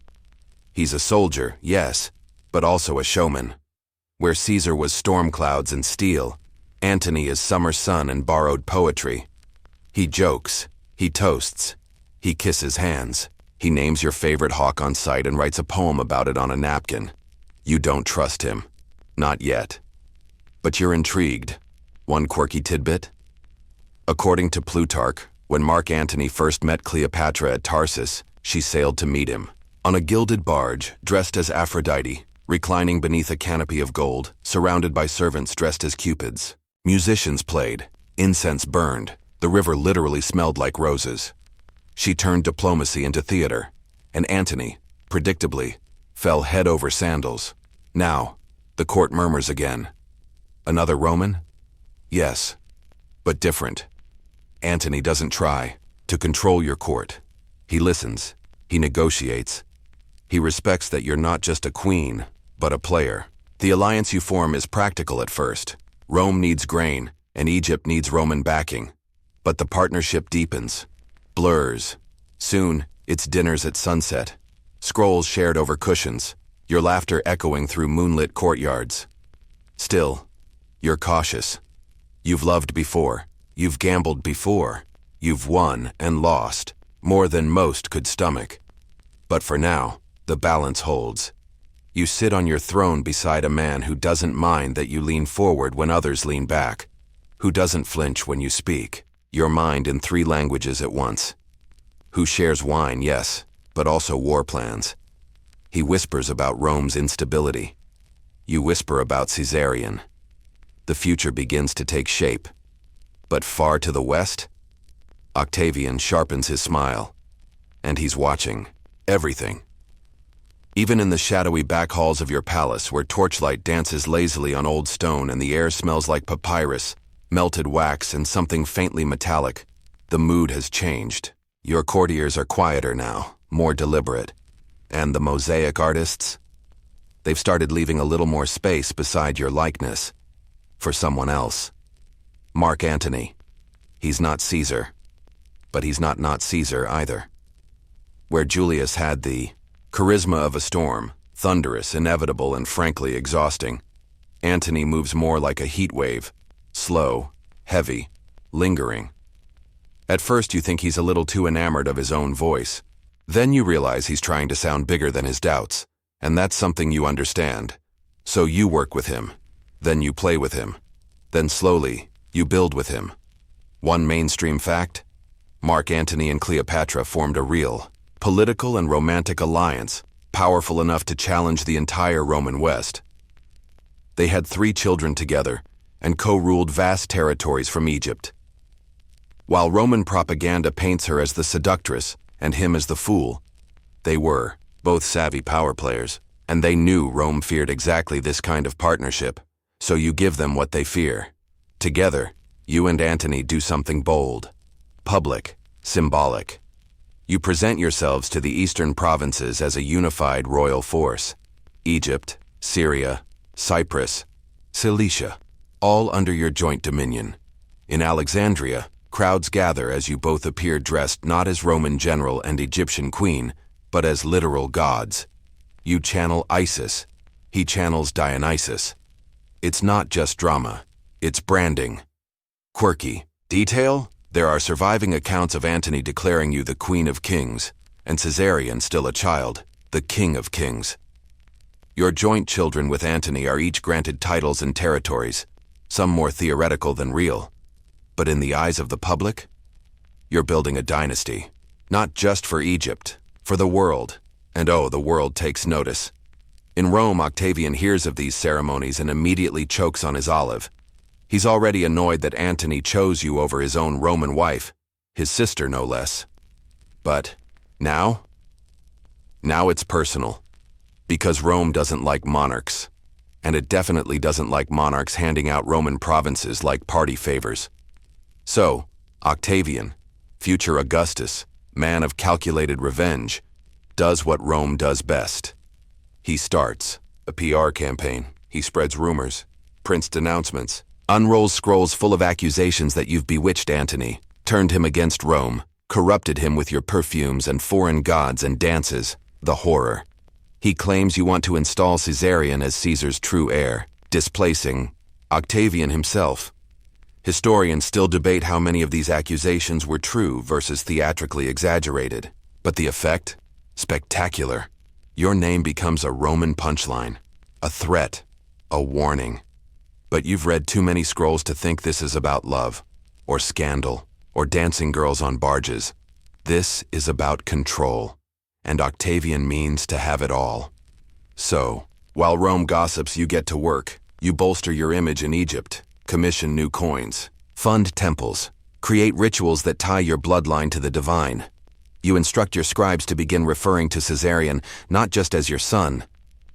He's a soldier, yes, but also a showman. Where Caesar was storm clouds and steel, Antony is summer sun and borrowed poetry. He jokes, he toasts, he kisses hands, he names your favorite hawk on sight and writes a poem about it on a napkin. You don't trust him. Not yet. But you're intrigued. One quirky tidbit? According to Plutarch, when Mark Antony first met Cleopatra at Tarsus, she sailed to meet him. On a gilded barge, dressed as Aphrodite, reclining beneath a canopy of gold, surrounded by servants dressed as cupids. Musicians played, incense burned, the river literally smelled like roses. She turned diplomacy into theater, and Antony, predictably, fell head over sandals. Now, the court murmurs again. Another Roman? Yes, but different. Antony doesn't try to control your court. He listens, he negotiates. He respects that you're not just a queen, but a player. The alliance you form is practical at first. Rome needs grain, and Egypt needs Roman backing. But the partnership deepens, blurs. Soon, it's dinners at sunset, scrolls shared over cushions, your laughter echoing through moonlit courtyards. Still, you're cautious. You've loved before, you've gambled before, you've won and lost, more than most could stomach. But for now, the balance holds. You sit on your throne beside a man who doesn't mind that you lean forward when others lean back, who doesn't flinch when you speak, your mind in 3 languages at once, who shares wine, yes, but also war plans. He whispers about Rome's instability. You whisper about Caesarion. The future begins to take shape. But far to the west, Octavian sharpens his smile, and he's watching everything. Even in the shadowy back halls of your palace, where torchlight dances lazily on old stone and the air smells like papyrus, melted wax, and something faintly metallic, the mood has changed. Your courtiers are quieter now, more deliberate. And the mosaic artists? They've started leaving a little more space beside your likeness for someone else. Mark Antony. He's not Caesar, but he's not Caesar either. Where Julius had the charisma of a storm, thunderous, inevitable, and frankly exhausting, Antony moves more like a heat wave, slow, heavy, lingering. At first you think he's a little too enamored of his own voice. Then you realize he's trying to sound bigger than his doubts, and that's something you understand. So you work with him, then you play with him, then slowly you build with him. One mainstream fact: Mark Antony and Cleopatra formed a real, political and romantic alliance, powerful enough to challenge the entire Roman West. They had 3 children together and co-ruled vast territories from Egypt. While Roman propaganda paints her as the seductress and him as the fool, they were both savvy power players, and they knew Rome feared exactly this kind of partnership, so you give them what they fear. Together, you and Antony do something bold, public, symbolic. You present yourselves to the eastern provinces as a unified royal force. Egypt, Syria, Cyprus, Cilicia, all under your joint dominion. In Alexandria, crowds gather as you both appear dressed not as Roman general and Egyptian queen, but as literal gods. You channel Isis, he channels Dionysus. It's not just drama, it's branding. Quirky. Detail? There are surviving accounts of Antony declaring you the Queen of Kings, and Caesarion, still a child, the King of Kings. Your joint children with Antony are each granted titles and territories, some more theoretical than real. But in the eyes of the public, you're building a dynasty. Not just for Egypt, for the world. And oh, the world takes notice. In Rome, Octavian hears of these ceremonies and immediately chokes on his olive. He's already annoyed that Antony chose you over his own Roman wife, his sister no less. But now? Now it's personal. Because Rome doesn't like monarchs. And it definitely doesn't like monarchs handing out Roman provinces like party favors. So, Octavian, future Augustus, man of calculated revenge, does what Rome does best. He starts a PR campaign. He spreads rumors, prints denouncements, unrolls scrolls full of accusations that you've bewitched Antony, turned him against Rome, corrupted him with your perfumes and foreign gods and dances, the horror. He claims you want to install Caesarion as Caesar's true heir, displacing Octavian himself. Historians still debate how many of these accusations were true versus theatrically exaggerated. But the effect? Spectacular. Your name becomes a Roman punchline, a threat, a warning. But you've read too many scrolls to think this is about love, or scandal, or dancing girls on barges. This is about control, and Octavian means to have it all. So, while Rome gossips, you get to work. You bolster your image in Egypt, commission new coins, fund temples, create rituals that tie your bloodline to the divine. You instruct your scribes to begin referring to Caesarion not just as your son,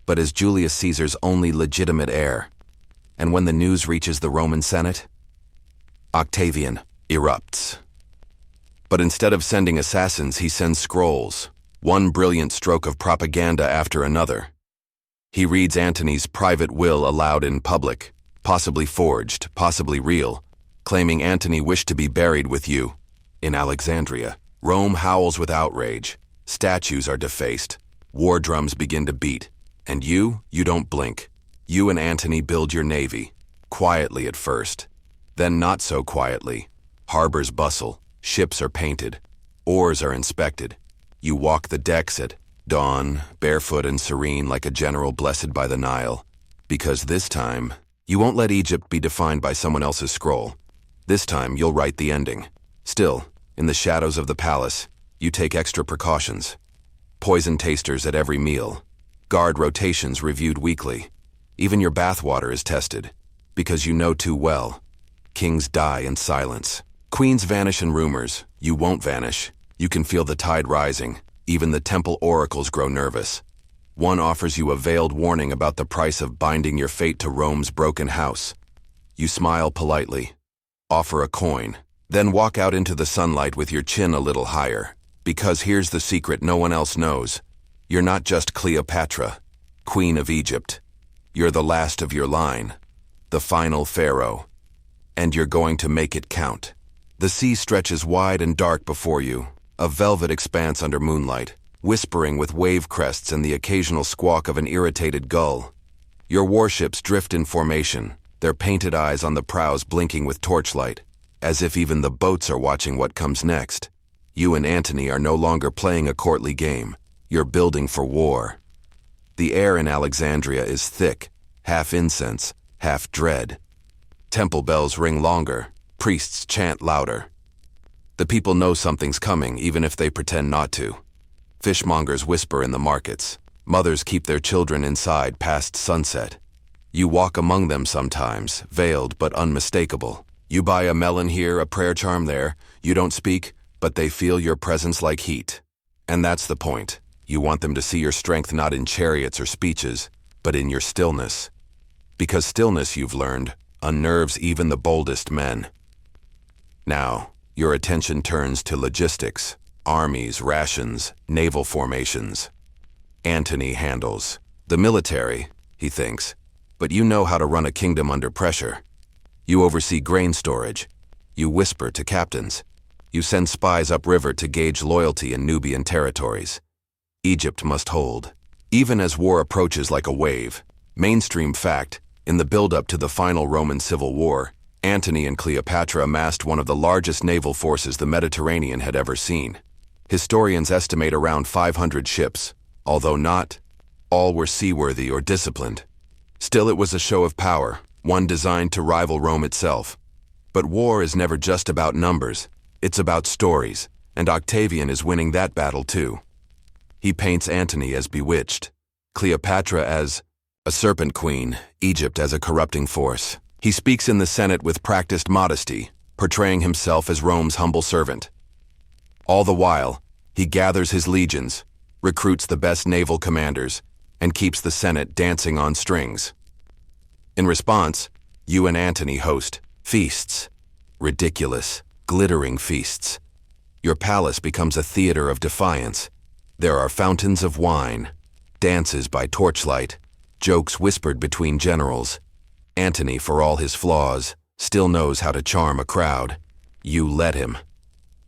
but as Julius Caesar's only legitimate heir. And when the news reaches the Roman Senate, Octavian erupts. But instead of sending assassins, he sends scrolls, one brilliant stroke of propaganda after another. He reads Antony's private will aloud in public, possibly forged, possibly real, claiming Antony wished to be buried with you in Alexandria. Rome howls with outrage. Statues are defaced. War drums begin to beat. And you don't blink. You and Antony build your navy, quietly at first. Then not so quietly. Harbors bustle. Ships are painted. Oars are inspected. You walk the decks at dawn, barefoot and serene like a general blessed by the Nile. Because this time, you won't let Egypt be defined by someone else's scroll. This time, you'll write the ending. Still, in the shadows of the palace, you take extra precautions. Poison tasters at every meal. Guard rotations reviewed weekly. Even your bathwater is tested. Because you know too well. Kings die in silence. Queens vanish in rumors. You won't vanish. You can feel the tide rising. Even the temple oracles grow nervous. One offers you a veiled warning about the price of binding your fate to Rome's broken house. You smile politely. Offer a coin. Then walk out into the sunlight with your chin a little higher. Because here's the secret no one else knows. You're not just Cleopatra, Queen of Egypt. You're the last of your line, the final pharaoh. And you're going to make it count. The sea stretches wide and dark before you, a velvet expanse under moonlight, whispering with wave crests and the occasional squawk of an irritated gull. Your warships drift in formation, their painted eyes on the prows blinking with torchlight. As if even the boats are watching what comes next. You and Antony are no longer playing a courtly game. You're building for war. The air in Alexandria is thick, half incense, half dread. Temple bells ring longer, priests chant louder. The people know something's coming, even if they pretend not to. Fishmongers whisper in the markets. Mothers keep their children inside past sunset. You walk among them sometimes, veiled but unmistakable. You buy a melon here, a prayer charm there. You don't speak, but they feel your presence like heat. And that's the point. You want them to see your strength not in chariots or speeches, but in your stillness. Because stillness, you've learned, unnerves even the boldest men. Now, your attention turns to logistics, armies, rations, naval formations. Antony handles the military, he thinks, but you know how to run a kingdom under pressure. You oversee grain storage. You whisper to captains. You send spies upriver to gauge loyalty in Nubian territories. Egypt must hold. Even as war approaches like a wave. Mainstream fact, in the build-up to the final Roman civil war, Antony and Cleopatra amassed one of the largest naval forces the Mediterranean had ever seen. Historians estimate around 500 ships, although not all were seaworthy or disciplined. Still, it was a show of power, one designed to rival Rome itself. But war is never just about numbers, it's about stories, and Octavian is winning that battle too. He paints Antony as bewitched, Cleopatra as a serpent queen, Egypt as a corrupting force. He speaks in the Senate with practiced modesty, portraying himself as Rome's humble servant. All the while, he gathers his legions, recruits the best naval commanders, and keeps the Senate dancing on strings. In response, you and Antony host feasts, ridiculous, glittering feasts. Your palace becomes a theater of defiance. There are fountains of wine, dances by torchlight, jokes whispered between generals. Antony, for all his flaws, still knows how to charm a crowd. You let him.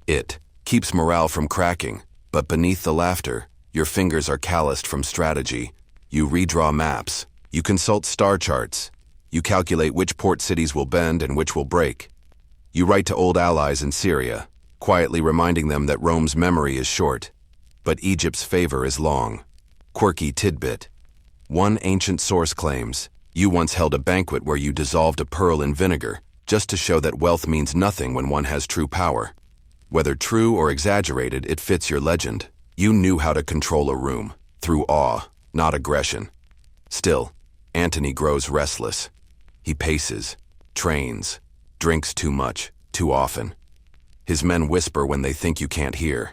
It keeps morale from cracking, but beneath the laughter, your fingers are calloused from strategy. You redraw maps. You consult star charts. You calculate which port cities will bend and which will break. You write to old allies in Syria, quietly reminding them that Rome's memory is short, but Egypt's favor is long. Quirky tidbit. One ancient source claims, you once held a banquet where you dissolved a pearl in vinegar, just to show that wealth means nothing when one has true power. Whether true or exaggerated, it fits your legend. You knew how to control a room, through awe, not aggression. Still, Antony grows restless. He paces, trains, drinks too much, too often. His men whisper when they think you can't hear.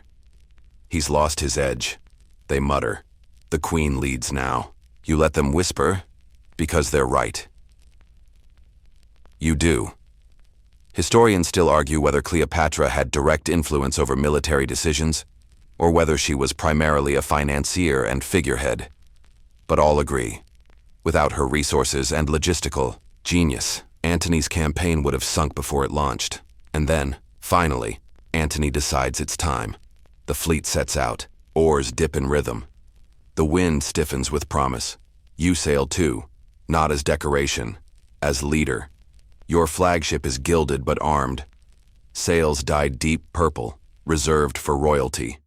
He's lost his edge. They mutter. The queen leads now. You let them whisper, because they're right. You do. Historians still argue whether Cleopatra had direct influence over military decisions, or whether she was primarily a financier and figurehead. But all agree. Without her resources and logistical genius, Antony's campaign would have sunk before it launched. And then, finally, Antony decides it's time. The fleet sets out. Oars dip in rhythm. The wind stiffens with promise. You sail too, not as decoration, as leader. Your flagship is gilded but armed. Sails dyed deep purple, reserved for royalty.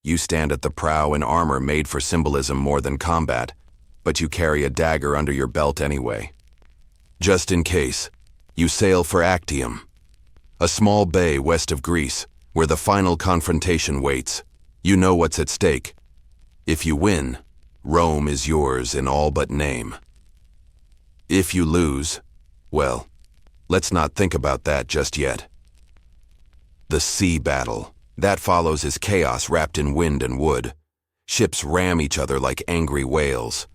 You stand at the prow in armor made for symbolism more than combat, but you carry a dagger under your belt anyway. Just in case, you sail for Actium, a small bay west of Greece, where the final confrontation waits. You know what's at stake. If you win, Rome is yours in all but name. If you lose, well, let's not think about that just yet. The sea battle. That follows is chaos wrapped in wind and wood. Ships ram each other like angry whales.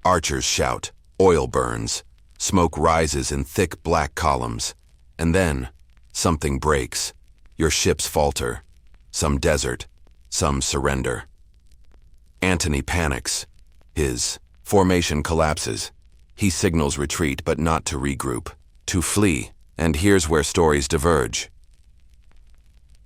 Archers shout, oil burns, smoke rises in thick black columns. And then, something breaks. Your ships falter. Some desert, some surrender. Antony panics. His formation collapses. He signals retreat, but not to regroup, to flee. And here's where stories diverge.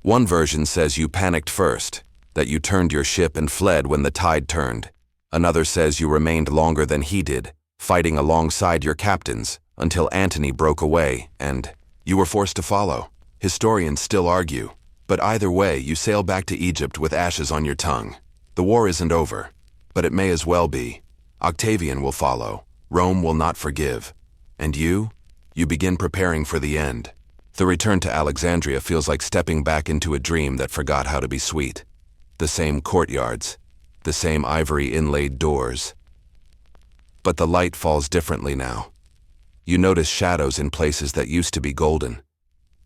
One version says you panicked first, that you turned your ship and fled when the tide turned. Another says you remained longer than he did, fighting alongside your captains, until Antony broke away, and you were forced to follow. Historians still argue, but either way, you sail back to Egypt with ashes on your tongue. The war isn't over, but it may as well be. Octavian will follow. Rome will not forgive. And you begin preparing for the end. The return to Alexandria feels like stepping back into a dream that forgot how to be sweet. The same courtyards, the same ivory inlaid doors. But the light falls differently now. You notice shadows in places that used to be golden.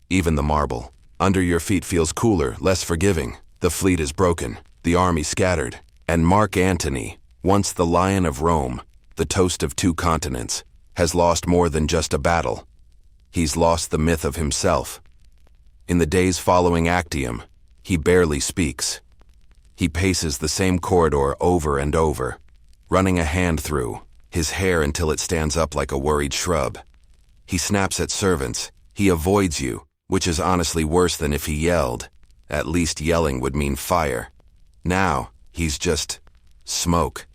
Even the marble under your feet feels cooler, less forgiving. The fleet is broken, the army scattered, and Mark Antony, once the Lion of Rome, the toast of 2 continents, has lost more than just a battle. He's lost the myth of himself. In the days following Actium, he barely speaks. He paces the same corridor over and over, running a hand through his hair until it stands up like a worried shrub. He snaps at servants. He avoids you, which is honestly worse than if he yelled. At least yelling would mean fire. Now, he's just smoke.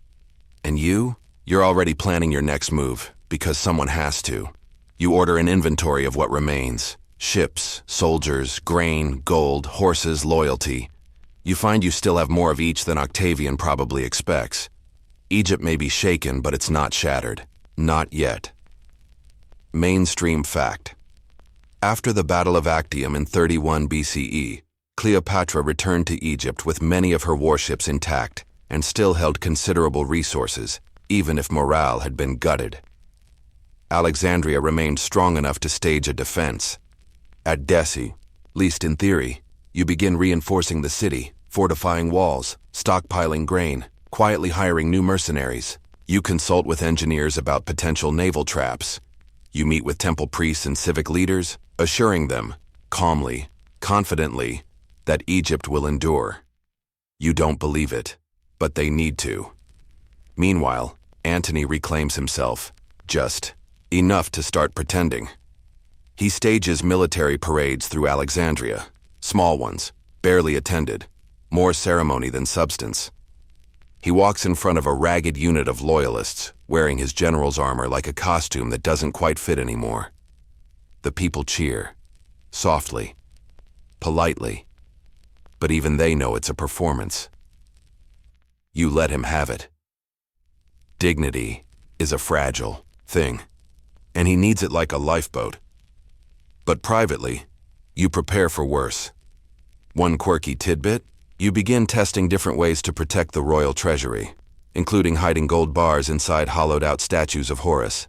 And you're already planning your next move, because someone has to. You order an inventory of what remains. Ships, soldiers, grain, gold, horses, loyalty. You find you still have more of each than Octavian probably expects. Egypt may be shaken, but it's not shattered. Not yet. Mainstream fact. After the Battle of Actium in 31 BCE, Cleopatra returned to Egypt with many of her warships intact and still held considerable resources, even if morale had been gutted. Alexandria remained strong enough to stage a defense. At Desi, least in theory, you begin reinforcing the city, fortifying walls, stockpiling grain, quietly hiring new mercenaries. You consult with engineers about potential naval traps. You meet with temple priests and civic leaders, assuring them, calmly, confidently, that Egypt will endure. You don't believe it, but they need to. Meanwhile, Antony reclaims himself, just enough to start pretending. He stages military parades through Alexandria, small ones, barely attended, more ceremony than substance. He walks in front of a ragged unit of loyalists, wearing his general's armor like a costume that doesn't quite fit anymore. The people cheer, softly, politely, but even they know it's a performance. You let him have it. Dignity is a fragile thing, and he needs it like a lifeboat. But privately, you prepare for worse. One quirky tidbit: you begin testing different ways to protect the royal treasury, including hiding gold bars inside hollowed-out statues of Horus.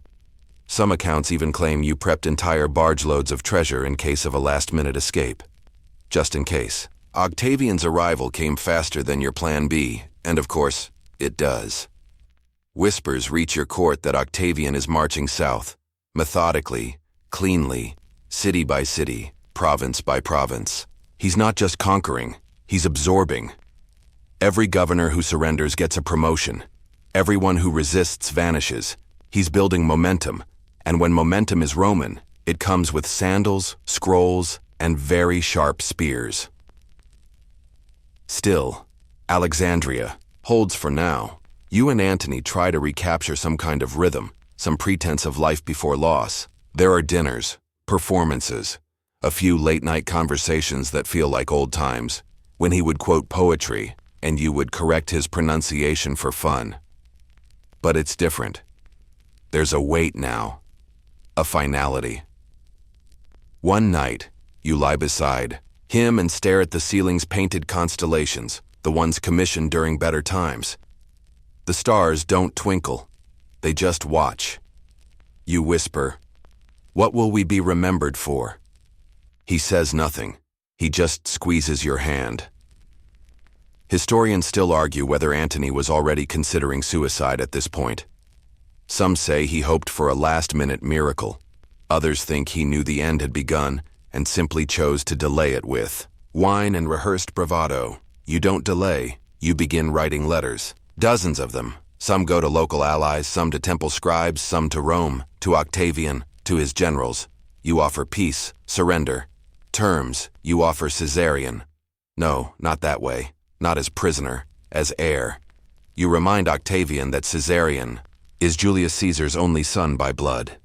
Some accounts even claim you prepped entire barge loads of treasure in case of a last-minute escape. Just in case. Octavian's arrival came faster than your plan B, and of course, it does. Whispers reach your court that Octavian is marching south, methodically, cleanly, city by city, province by province. He's not just conquering, he's absorbing. Every governor who surrenders gets a promotion. Everyone who resists vanishes. He's building momentum, and when momentum is Roman, it comes with sandals, scrolls, and very sharp spears. Still, Alexandria holds for now. You and Antony try to recapture some kind of rhythm, some pretense of life before loss. There are dinners, performances, a few late-night conversations that feel like old times, when he would quote poetry and you would correct his pronunciation for fun. But it's different. There's a weight now, a finality. One night, you lie beside him and stare at the ceiling's painted constellations, the ones commissioned during better times. The stars don't twinkle, they just watch. You whisper, "What will we be remembered for?" He says nothing. He just squeezes your hand. Historians still argue whether Antony was already considering suicide at this point. Some say he hoped for a last-minute miracle. Others think he knew the end had begun and simply chose to delay it with wine and rehearsed bravado. You don't delay, you begin writing letters. Dozens of them. Some go to local allies, some to temple scribes, some to Rome, to Octavian, to his generals. You offer peace, surrender. Terms, you offer Caesarion. No, not that way. Not as prisoner, as heir. You remind Octavian that Caesarion is Julius Caesar's only son by blood.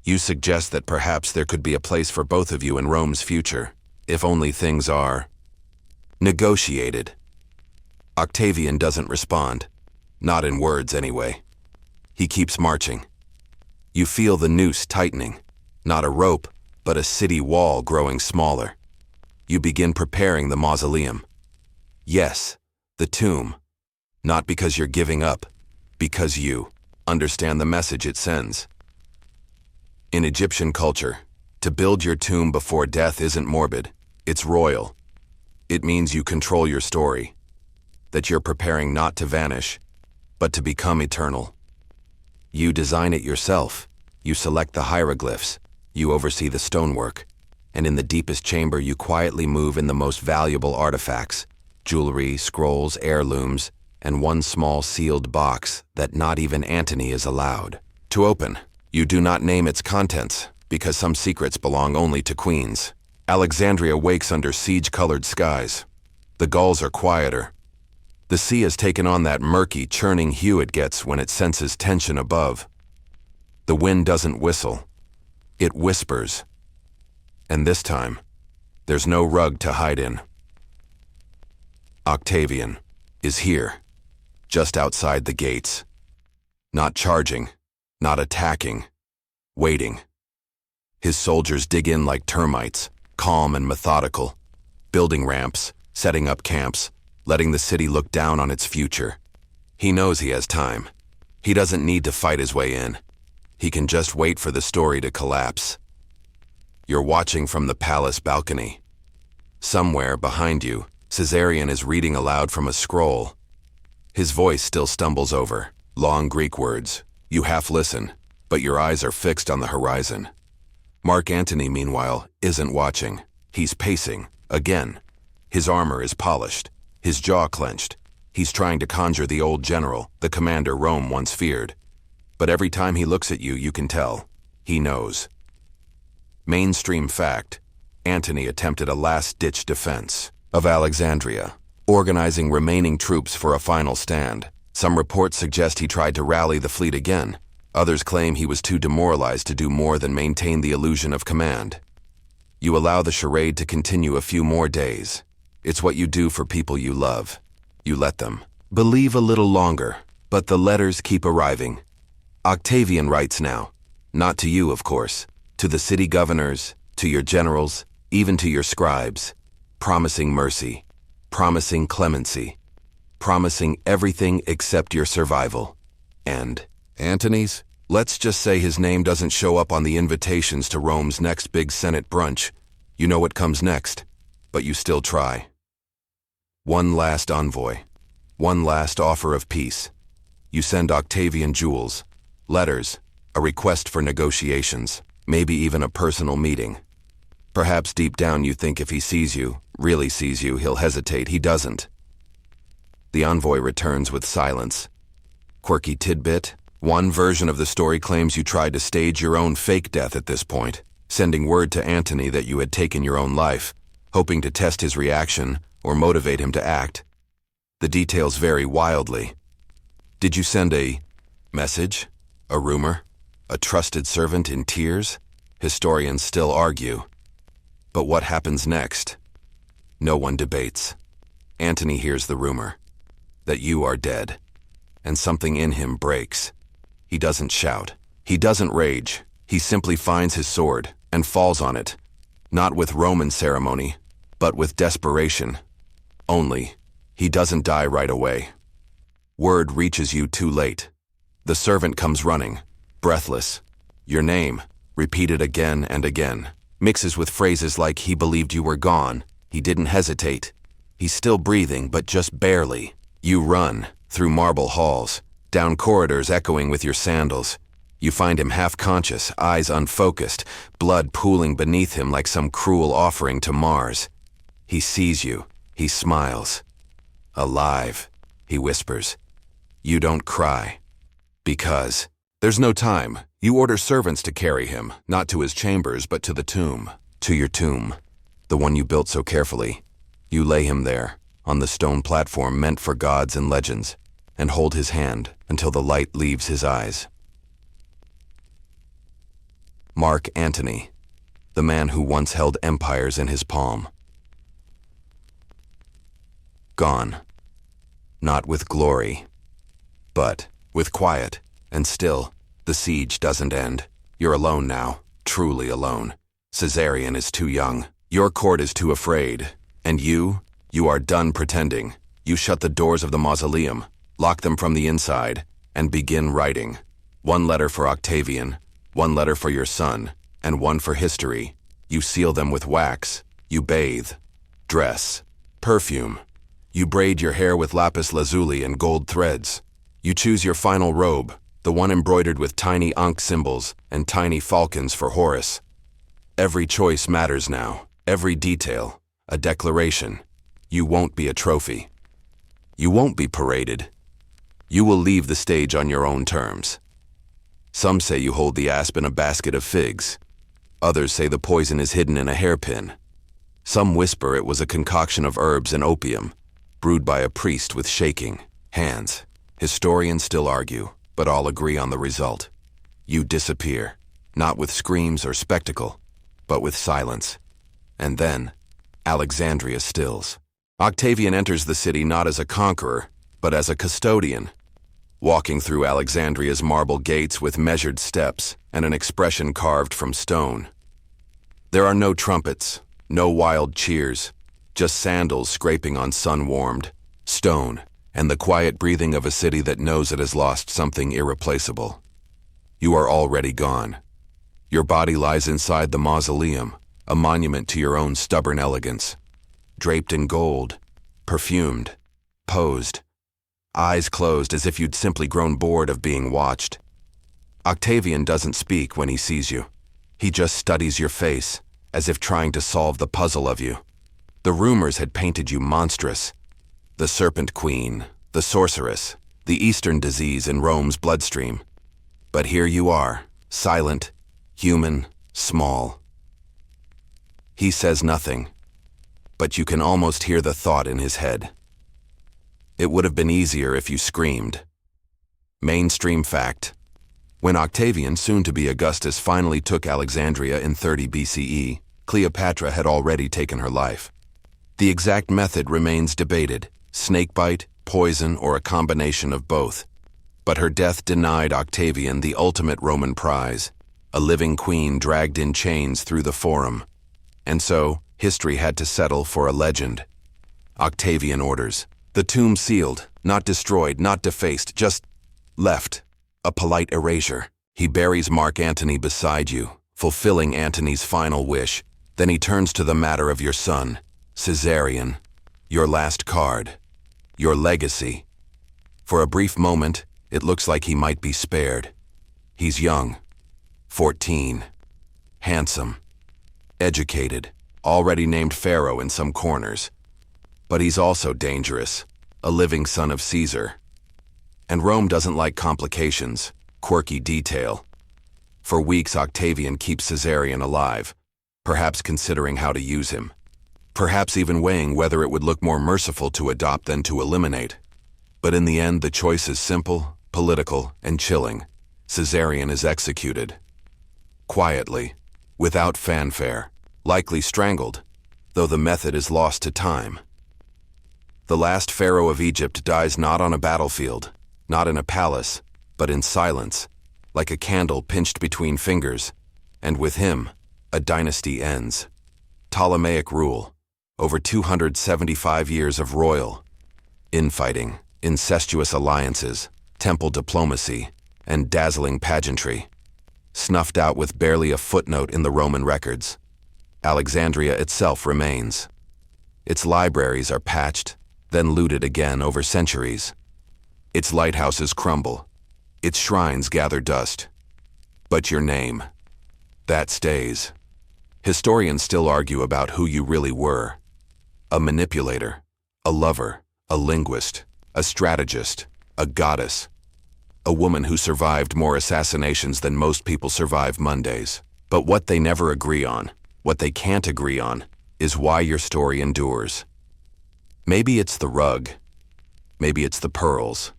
You suggest that perhaps there could be a place for both of you in Rome's future, if only things are negotiated. Octavian doesn't respond, not in words anyway. He keeps marching. You feel the noose tightening, not a rope, but a city wall growing smaller. You begin preparing the mausoleum. Yes, the tomb. Not because you're giving up, because you understand the message it sends. In Egyptian culture, to build your tomb before death isn't morbid, it's royal. It means you control your story, that you're preparing not to vanish, but to become eternal. You design it yourself, you select the hieroglyphs, you oversee the stonework, and in the deepest chamber you quietly move in the most valuable artifacts, jewelry, scrolls, heirlooms, and one small sealed box that not even Antony is allowed to open. You do not name its contents, because some secrets belong only to queens. Alexandria wakes under siege-colored skies. The gulls are quieter. The sea has taken on that murky, churning hue it gets when it senses tension above. The wind doesn't whistle. It whispers. And this time, there's no rug to hide in. Octavian is here, just outside the gates. Not charging, not attacking, waiting. His soldiers dig in like termites, calm and methodical, building ramps, setting up camps, letting the city look down on its future. He knows he has time. He doesn't need to fight his way in. He can just wait for the story to collapse. You're watching from the palace balcony. Somewhere behind you, Caesarion is reading aloud from a scroll. His voice still stumbles over long Greek words. You half listen, but your eyes are fixed on the horizon. Mark Antony, meanwhile, isn't watching. He's pacing, again. His armor is polished, his jaw clenched. He's trying to conjure the old general, the commander Rome once feared. But every time he looks at you, you can tell. He knows. Mainstream fact: Antony attempted a last-ditch defense of Alexandria, organizing remaining troops for a final stand. Some reports suggest he tried to rally the fleet again. Others claim he was too demoralized to do more than maintain the illusion of command. You allow the charade to continue a few more days. It's what you do for people you love. You let them believe a little longer, but the letters keep arriving. Octavian writes now, not to you, of course, to the city governors, to your generals, even to your scribes, promising mercy, promising clemency, promising everything except your survival. And Antony's? Let's just say his name doesn't show up on the invitations to Rome's next big Senate brunch. You know what comes next, but you still try. One last envoy, one last offer of peace. You send Octavian jewels, letters, a request for negotiations, maybe even a personal meeting. Perhaps deep down you think if he sees you, really sees you, he'll hesitate. He doesn't. The envoy returns with silence. Quirky tidbit: one version of the story claims you tried to stage your own fake death at this point, sending word to Antony that you had taken your own life, hoping to test his reaction or motivate him to act. The details vary wildly. Did you send a message? A rumor? A trusted servant in tears? Historians still argue. But what happens next? No one debates. Antony hears the rumor that you are dead, and something in him breaks. He doesn't shout. He doesn't rage. He simply finds his sword and falls on it, not with Roman ceremony, but with desperation. Only, he doesn't die right away. Word reaches you too late. The servant comes running, breathless. Your name, repeated again and again, mixes with phrases like he believed you were gone, he didn't hesitate. He's still breathing, but just barely. You run, through marble halls, down corridors echoing with your sandals. You find him half-conscious, eyes unfocused, blood pooling beneath him like some cruel offering to Mars. He sees you. He smiles. Alive, he whispers. You don't cry. Because there's no time. You order servants to carry him, not to his chambers, but to the tomb. To your tomb, the one you built so carefully. You lay him there, on the stone platform meant for gods and legends, and hold his hand until the light leaves his eyes. Mark Antony, the man who once held empires in his palm. Gone. Not with glory, but with quiet. And still, the siege doesn't end. You're alone now, truly alone. Caesarion is too young. Your court is too afraid. And you are done pretending. You shut the doors of the mausoleum, lock them from the inside, and begin writing. One letter for Octavian, one letter for your son, and one for history. You seal them with wax. You bathe, dress, perfume. You braid your hair with lapis lazuli and gold threads. You choose your final robe, the one embroidered with tiny ankh symbols and tiny falcons for Horus. Every choice matters now, every detail, a declaration. You won't be a trophy. You won't be paraded. You will leave the stage on your own terms. Some say you hold the asp in a basket of figs. Others say the poison is hidden in a hairpin. Some whisper it was a concoction of herbs and opium, brewed by a priest with shaking hands. Historians still argue, but all agree on the result. You disappear, not with screams or spectacle, but with silence. And then, Alexandria stills. Octavian enters the city not as a conqueror, but as a custodian, walking through Alexandria's marble gates with measured steps and an expression carved from stone. There are no trumpets, no wild cheers, just sandals scraping on sun-warmed stone and the quiet breathing of a city that knows it has lost something irreplaceable. You are already gone. Your body lies inside the mausoleum, a monument to your own stubborn elegance. Draped in gold, perfumed, posed, eyes closed as if you'd simply grown bored of being watched. Octavian doesn't speak when he sees you. He just studies your face, as if trying to solve the puzzle of you. The rumors had painted you monstrous. The Serpent Queen, the sorceress, the Eastern disease in Rome's bloodstream. But here you are, silent, human, small. He says nothing, but you can almost hear the thought in his head. It would have been easier if you screamed. Mainstream fact. When Octavian, soon to be Augustus, finally took Alexandria in 30 BCE, Cleopatra had already taken her life. The exact method remains debated, snakebite, poison, or a combination of both. But her death denied Octavian the ultimate Roman prize, a living queen dragged in chains through the Forum. And so, history had to settle for a legend. Octavian orders. The tomb sealed, not destroyed, not defaced, just left. A polite erasure. He buries Mark Antony beside you, fulfilling Antony's final wish. Then he turns to the matter of your son, Caesarion. Your last card. Your legacy. For a brief moment, it looks like he might be spared. He's young. 14. Handsome. Educated. Already named Pharaoh in some corners. But he's also dangerous. A living son of Caesar. And Rome doesn't like complications, quirky detail. For weeks, Octavian keeps Caesarion alive, perhaps considering how to use him. Perhaps even weighing whether it would look more merciful to adopt than to eliminate. But in the end, the choice is simple, political, and chilling. Caesarion is executed. Quietly, without fanfare, likely strangled, though the method is lost to time. The last pharaoh of Egypt dies not on a battlefield, not in a palace, but in silence, like a candle pinched between fingers, and with him, a dynasty ends. Ptolemaic rule, over 275 years of royal infighting, incestuous alliances, temple diplomacy, and dazzling pageantry, snuffed out with barely a footnote in the Roman records. Alexandria itself remains. Its libraries are patched, then looted again over centuries. Its lighthouses crumble. Its shrines gather dust. But your name, that stays. Historians still argue about who you really were. A manipulator, a lover, a linguist, a strategist, a goddess. A woman who survived more assassinations than most people survive Mondays. But what they never agree on, what they can't agree on, is why your story endures. Maybe it's the rug. Maybe it's the pearls.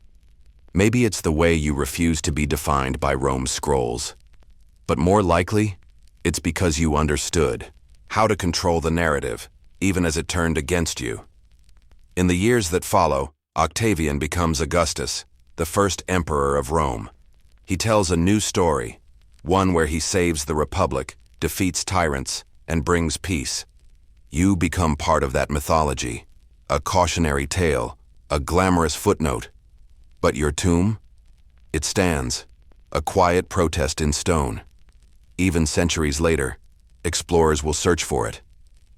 Maybe it's the way you refuse to be defined by Rome's scrolls. But more likely, it's because you understood how to control the narrative, even as it turned against you. In the years that follow, Octavian becomes Augustus, the first emperor of Rome. He tells a new story, one where he saves the Republic, defeats tyrants, and brings peace. You become part of that mythology, a cautionary tale, a glamorous footnote. But your tomb? It stands, a quiet protest in stone. Even centuries later, explorers will search for it,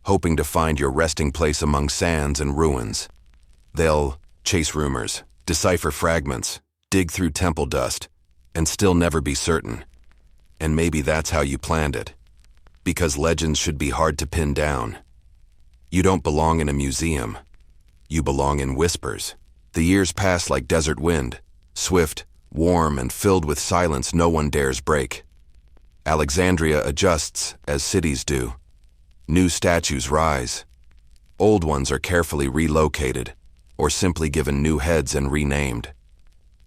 hoping to find your resting place among sands and ruins. They'll chase rumors, decipher fragments, dig through temple dust, and still never be certain. And maybe that's how you planned it. Because legends should be hard to pin down. You don't belong in a museum. You belong in whispers. The years pass like desert wind, swift, warm, and filled with silence no one dares break. Alexandria adjusts as cities do. New statues rise. Old ones are carefully relocated, or simply given new heads and renamed.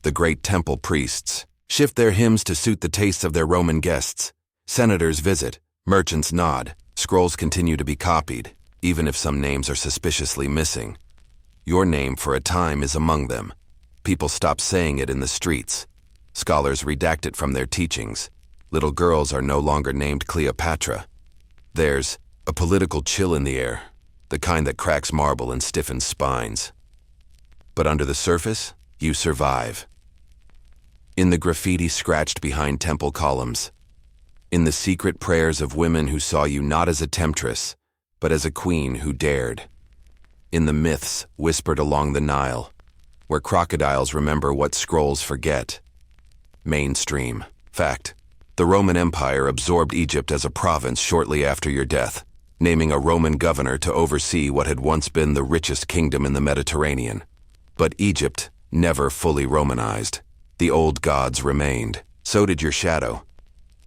The great temple priests shift their hymns to suit the tastes of their Roman guests. Senators visit, merchants nod, scrolls continue to be copied, even if some names are suspiciously missing. Your name for a time is among them. People stop saying it in the streets. Scholars redact it from their teachings. Little girls are no longer named Cleopatra. There's a political chill in the air, the kind that cracks marble and stiffens spines. But under the surface, you survive. In the graffiti scratched behind temple columns, in the secret prayers of women who saw you not as a temptress, but as a queen who dared. In the myths whispered along the Nile, where crocodiles remember what scrolls forget. Mainstream. Fact. The Roman Empire absorbed Egypt as a province shortly after your death, naming a Roman governor to oversee what had once been the richest kingdom in the Mediterranean. But Egypt never fully Romanized. The old gods remained. So did your shadow.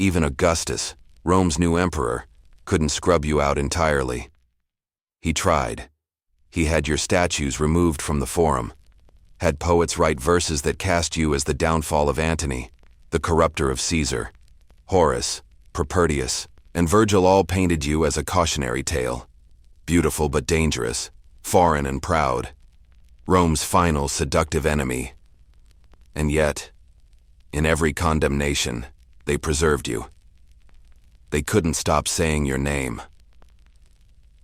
Even Augustus, Rome's new emperor, couldn't scrub you out entirely. He tried. He had your statues removed from the Forum, had poets write verses that cast you as the downfall of Antony, the corrupter of Caesar. Horace, Propertius, and Virgil all painted you as a cautionary tale. Beautiful but dangerous, foreign and proud. Rome's final seductive enemy. And yet, in every condemnation, they preserved you. They couldn't stop saying your name.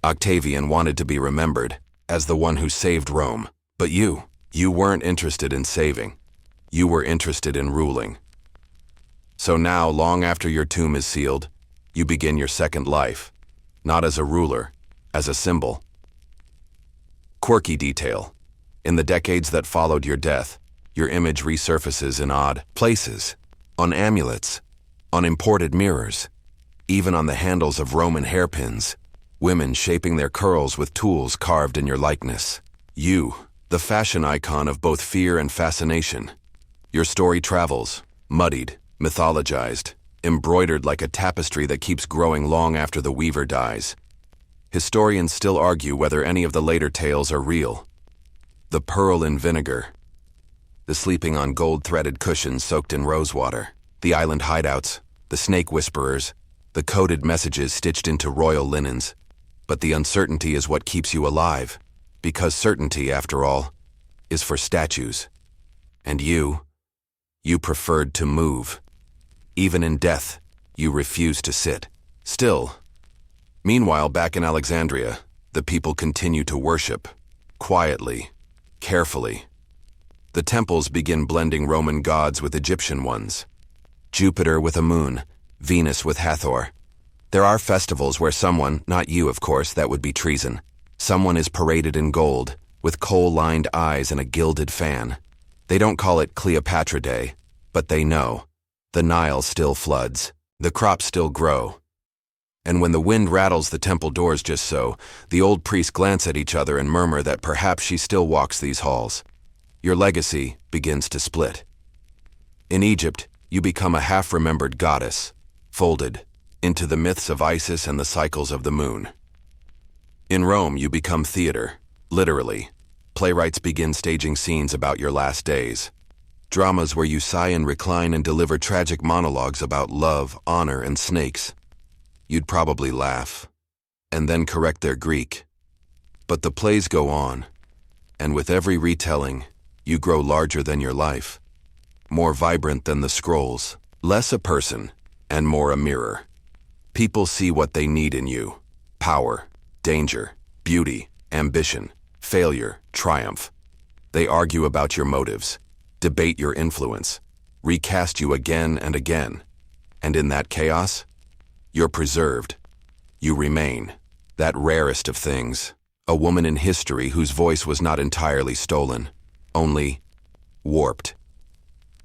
Octavian wanted to be remembered as the one who saved Rome, but you weren't interested in saving. You were interested in ruling. So now, long after your tomb is sealed, you begin your second life, not as a ruler, as a symbol. Quirky detail. In the decades that followed your death, your image resurfaces in odd places, on amulets, on imported mirrors, even on the handles of Roman hairpins, women shaping their curls with tools carved in your likeness. You, the fashion icon of both fear and fascination. Your story travels, muddied, mythologized, embroidered like a tapestry that keeps growing long after the weaver dies. Historians still argue whether any of the later tales are real. The pearl in vinegar, the sleeping on gold-threaded cushions soaked in rosewater, the island hideouts, the snake whisperers, the coded messages stitched into royal linens. But the uncertainty is what keeps you alive, because certainty, after all, is for statues. And you preferred to move. Even in death, you refused to sit still. Meanwhile, back in Alexandria, the people continue to worship, quietly, carefully. The temples begin blending Roman gods with Egyptian ones. Jupiter with a moon, Venus with Hathor. There are festivals where someone, not you of course, that would be treason, someone is paraded in gold, with coal-lined eyes and a gilded fan. They don't call it Cleopatra Day, but they know. The Nile still floods, the crops still grow. And when the wind rattles the temple doors just so, the old priests glance at each other and murmur that perhaps she still walks these halls. Your legacy begins to split. In Egypt, you become a half-remembered goddess, folded into the myths of Isis and the cycles of the moon. In Rome, you become theater, literally. Playwrights begin staging scenes about your last days. Dramas where you sigh and recline and deliver tragic monologues about love, honor, and snakes. You'd probably laugh, and then correct their Greek. But the plays go on, and with every retelling, you grow larger than your life, more vibrant than the scrolls, less a person, and more a mirror. People see what they need in you: power, danger, beauty, ambition, failure, triumph. They argue about your motives, debate your influence, recast you again and again. And in that chaos, you're preserved. You remain, that rarest of things, a woman in history whose voice was not entirely stolen, only warped.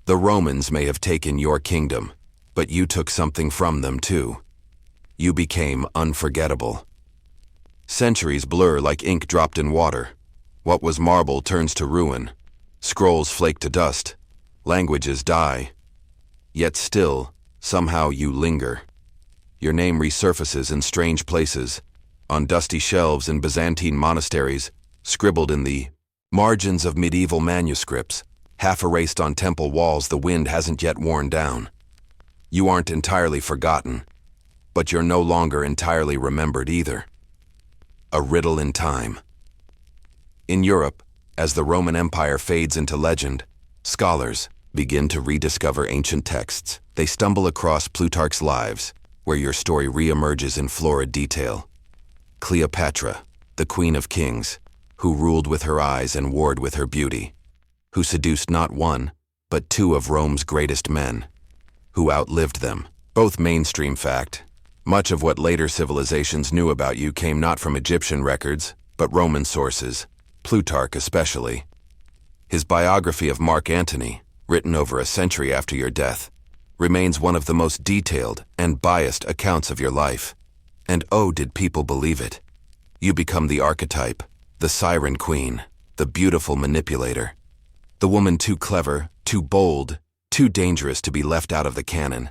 The Romans may have taken your kingdom, but you took something from them too. You became unforgettable. Centuries blur like ink dropped in water. What was marble turns to ruin. Scrolls flake to dust. Languages die. Yet still, somehow you linger. Your name resurfaces in strange places, on dusty shelves in Byzantine monasteries, scribbled in the margins of medieval manuscripts, half erased on temple walls the wind hasn't yet worn down. You aren't entirely forgotten, but you're no longer entirely remembered either. A riddle in time. In Europe, as the Roman Empire fades into legend, scholars begin to rediscover ancient texts. They stumble across Plutarch's Lives, where your story re-emerges in florid detail. Cleopatra, the Queen of Kings, who ruled with her eyes and warred with her beauty, who seduced not one, but two of Rome's greatest men, who outlived them. Both mainstream fact. Much of what later civilizations knew about you came not from Egyptian records, but Roman sources, Plutarch especially. His biography of Mark Antony, written over a century after your death, remains one of the most detailed and biased accounts of your life. And oh, did people believe it. You become the archetype, the siren queen, the beautiful manipulator, the woman too clever, too bold, too dangerous to be left out of the canon.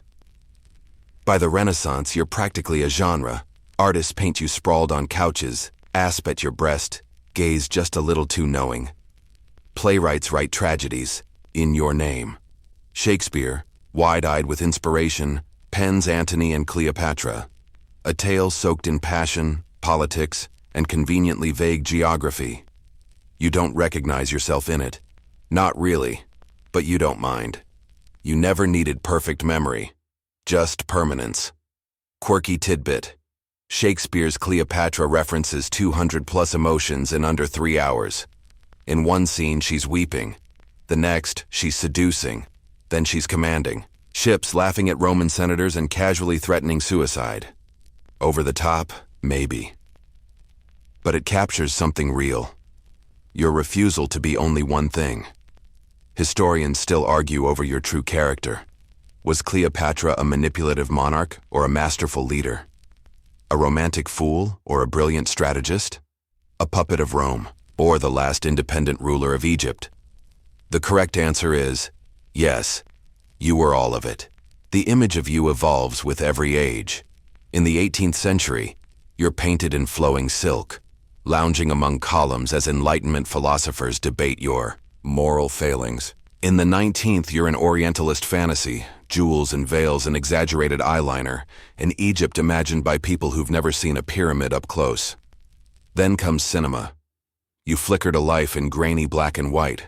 By the Renaissance, you're practically a genre. Artists paint you sprawled on couches, asp at your breast, gaze just a little too knowing. Playwrights write tragedies, in your name. Shakespeare, wide-eyed with inspiration, pens Antony and Cleopatra, a tale soaked in passion, politics, and conveniently vague geography. You don't recognize yourself in it. Not really, but you don't mind. You never needed perfect memory, just permanence. Quirky tidbit. Shakespeare's Cleopatra references 200+ emotions in under 3 hours. In one scene, she's weeping. The next, she's seducing. Then she's commanding. Ships laughing at Roman senators and casually threatening suicide. Over the top, maybe. But it captures something real. Your refusal to be only one thing. Historians still argue over your true character. Was Cleopatra a manipulative monarch or a masterful leader? A romantic fool or a brilliant strategist? A puppet of Rome or the last independent ruler of Egypt? The correct answer is yes, you were all of it. The image of you evolves with every age. In the 18th century, you're painted in flowing silk, lounging among columns as Enlightenment philosophers debate your moral failings. In the 19th, you're an Orientalist fantasy, jewels and veils and exaggerated eyeliner, an Egypt imagined by people who've never seen a pyramid up close. Then comes cinema. You flicker to life in grainy black and white.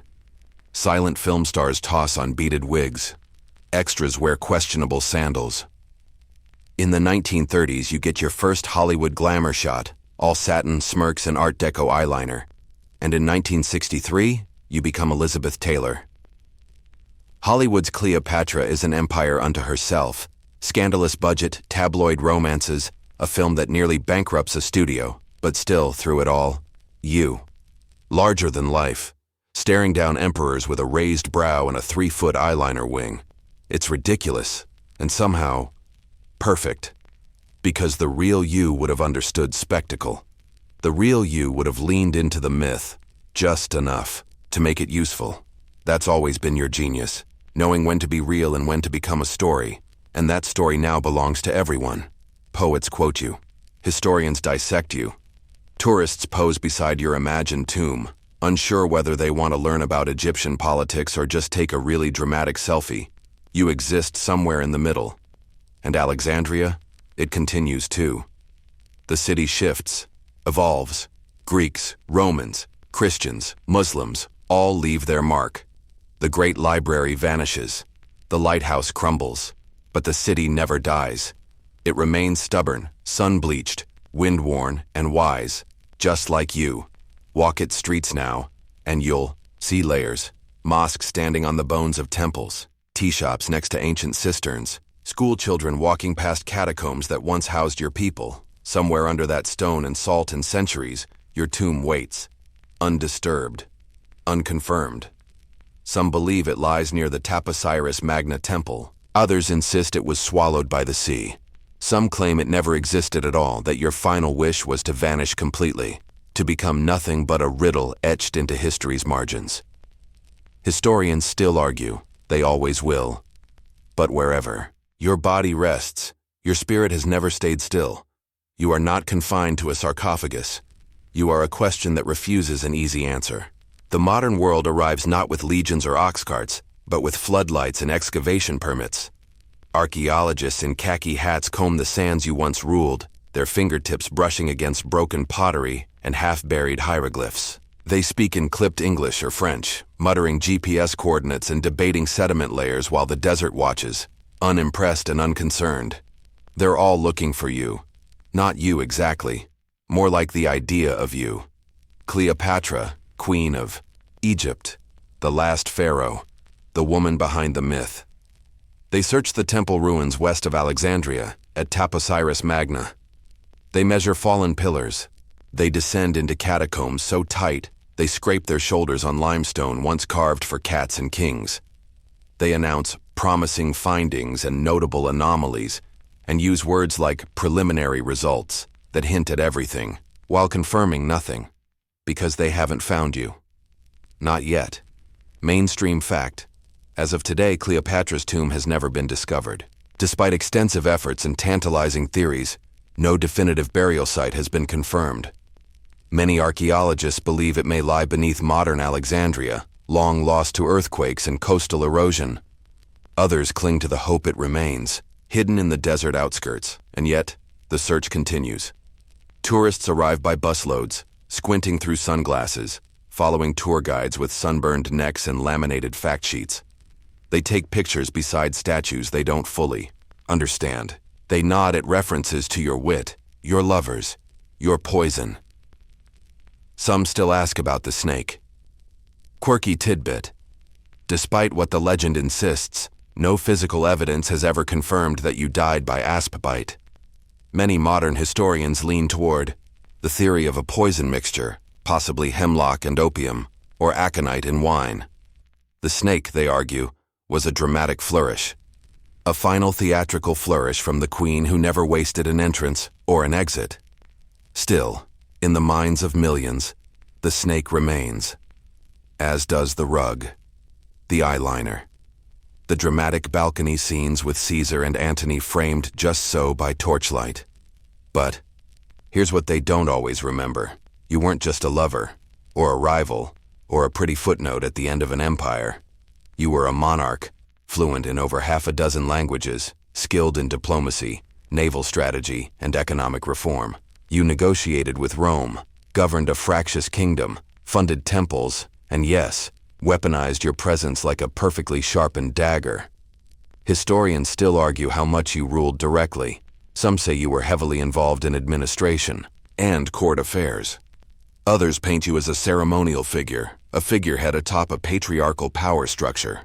Silent film stars toss on beaded wigs. Extras wear questionable sandals. In the 1930s, you get your first Hollywood glamour shot, all satin, smirks, and Art Deco eyeliner. And in 1963, you become Elizabeth Taylor. Hollywood's Cleopatra is an empire unto herself. Scandalous budget, tabloid romances, a film that nearly bankrupts a studio, but still, through it all, you. Larger than life, staring down emperors with a raised brow and a 3-foot eyeliner wing. It's ridiculous, and somehow, perfect. Because the real you would have understood spectacle. The real you would have leaned into the myth, just enough, to make it useful. That's always been your genius, knowing when to be real and when to become a story, and that story now belongs to everyone. Poets quote you. Historians dissect you. Tourists pose beside your imagined tomb, unsure whether they want to learn about Egyptian politics or just take a really dramatic selfie. You exist somewhere in the middle. And Alexandria? It continues too. The city shifts, evolves. Greeks, Romans, Christians, Muslims, all leave their mark. The great library vanishes. The lighthouse crumbles. But the city never dies. It remains stubborn, sun-bleached, wind-worn, and wise, just like you. Walk its streets now, and you'll see layers. Mosques standing on the bones of temples, tea shops next to ancient cisterns, school children walking past catacombs that once housed your people. Somewhere under that stone and salt and centuries, your tomb waits, undisturbed, unconfirmed. Some believe it lies near the Taposiris Magna Temple. Others insist it was swallowed by the sea. Some claim it never existed at all, that your final wish was to vanish completely, to become nothing but a riddle etched into history's margins. Historians still argue, they always will. But wherever your body rests, your spirit has never stayed still. You are not confined to a sarcophagus. You are a question that refuses an easy answer. The modern world arrives not with legions or ox carts, but with floodlights and excavation permits. Archaeologists in khaki hats comb the sands you once ruled, their fingertips brushing against broken pottery and half-buried hieroglyphs. They speak in clipped English or French, muttering GPS coordinates and debating sediment layers while the desert watches, unimpressed and unconcerned. They're all looking for you. Not you exactly. More like the idea of you. Cleopatra, Queen of Egypt, the last pharaoh, the woman behind the myth. They search the temple ruins west of Alexandria, at Taposiris Magna. They measure fallen pillars. They descend into catacombs so tight they scrape their shoulders on limestone once carved for cats and kings. They announce promising findings and notable anomalies, and use words like preliminary results that hint at everything, while confirming nothing, because they haven't found you. Not yet. Mainstream fact. As of today, Cleopatra's tomb has never been discovered. Despite extensive efforts and tantalizing theories, no definitive burial site has been confirmed. Many archaeologists believe it may lie beneath modern Alexandria, long lost to earthquakes and coastal erosion. Others cling to the hope it remains, hidden in the desert outskirts, and yet, the search continues. Tourists arrive by busloads, squinting through sunglasses, following tour guides with sunburned necks and laminated fact sheets. They take pictures beside statues they don't fully understand. They nod at references to your wit, your lovers, your poison. Some still ask about the snake. Quirky tidbit. Despite what the legend insists, no physical evidence has ever confirmed that you died by asp bite. Many modern historians lean toward the theory of a poison mixture, possibly hemlock and opium, or aconite in wine. The snake, they argue, was a dramatic flourish. A final theatrical flourish from the queen who never wasted an entrance or an exit. Still, in the minds of millions, the snake remains, as does the rug, the eyeliner, the dramatic balcony scenes with Caesar and Antony framed just so by torchlight. But here's what they don't always remember. You weren't just a lover, or a rival, or a pretty footnote at the end of an empire. You were a monarch, fluent in over half a dozen languages, skilled in diplomacy, naval strategy, and economic reform. You negotiated with Rome, governed a fractious kingdom, funded temples, and yes, weaponized your presence like a perfectly sharpened dagger. Historians still argue how much you ruled directly. Some say you were heavily involved in administration and court affairs. Others paint you as a ceremonial figure, a figurehead atop a patriarchal power structure.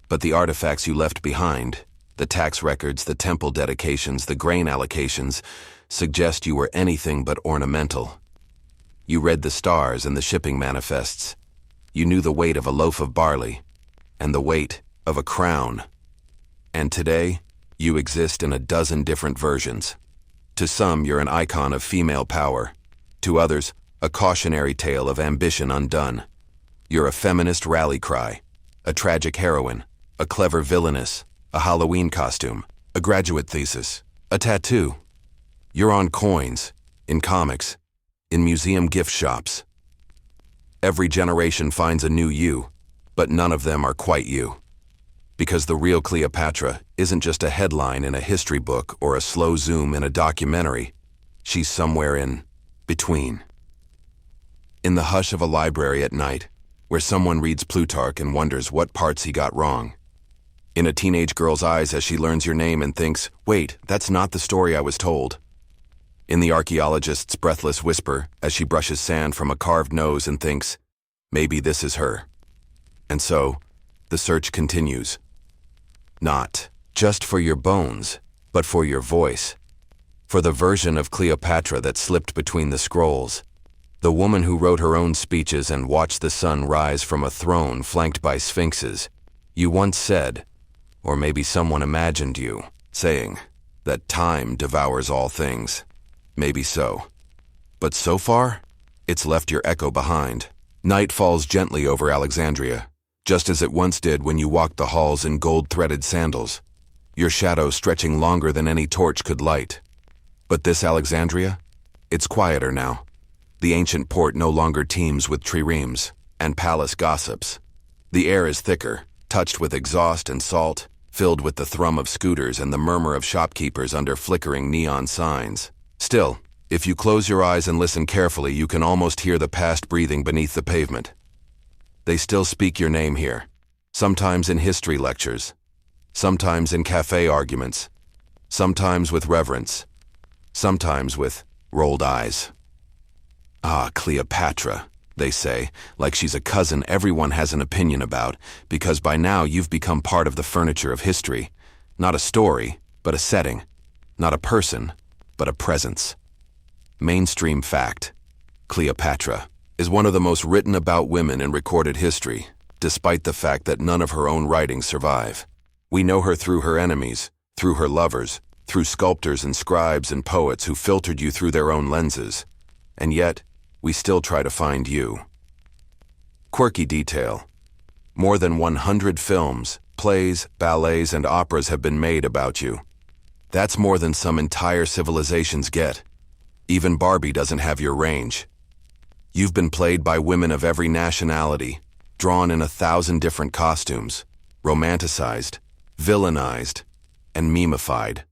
But the artifacts you left behind, the tax records, the temple dedications, the grain allocations, suggest you were anything but ornamental. You read the stars and the shipping manifests. You knew the weight of a loaf of barley, and the weight of a crown. And today, you exist in a dozen different versions. To some, you're an icon of female power. To others, a cautionary tale of ambition undone. You're a feminist rally cry, a tragic heroine, a clever villainess, a Halloween costume, a graduate thesis, a tattoo. You're on coins, in comics, in museum gift shops. Every generation finds a new you, but none of them are quite you. Because the real Cleopatra isn't just a headline in a history book or a slow zoom in a documentary. She's somewhere in between. In the hush of a library at night, where someone reads Plutarch and wonders what parts he got wrong. In a teenage girl's eyes as she learns your name and thinks, wait, that's not the story I was told. In the archaeologist's breathless whisper as she brushes sand from a carved nose and thinks, maybe this is her. And so, the search continues. Not just for your bones, but for your voice. For the version of Cleopatra that slipped between the scrolls. The woman who wrote her own speeches and watched the sun rise from a throne flanked by sphinxes. You once said, or maybe someone imagined you, saying, that time devours all things. Maybe so. But so far, it's left your echo behind. Night falls gently over Alexandria, just as it once did when you walked the halls in gold-threaded sandals, your shadow stretching longer than any torch could light. But this Alexandria? It's quieter now. The ancient port no longer teems with triremes and palace gossips. The air is thicker, touched with exhaust and salt, filled with the thrum of scooters and the murmur of shopkeepers under flickering neon signs. Still, if you close your eyes and listen carefully, you can almost hear the past breathing beneath the pavement. They still speak your name here, sometimes in history lectures, sometimes in cafe arguments, sometimes with reverence, sometimes with rolled eyes. Ah, Cleopatra, they say, like she's a cousin everyone has an opinion about, because by now you've become part of the furniture of history. Not a story, but a setting. Not a person, but a presence. Mainstream fact. Cleopatra is one of the most written about women in recorded history, despite the fact that none of her own writings survive. We know her through her enemies, through her lovers, through sculptors and scribes and poets who filtered you through their own lenses. And yet, we still try to find you. Quirky detail. More than 100 films, plays, ballets, and operas have been made about you. That's more than some entire civilizations get. Even Barbie doesn't have your range. You've been played by women of every nationality, drawn in 1,000 different costumes, romanticized, villainized, and memeified.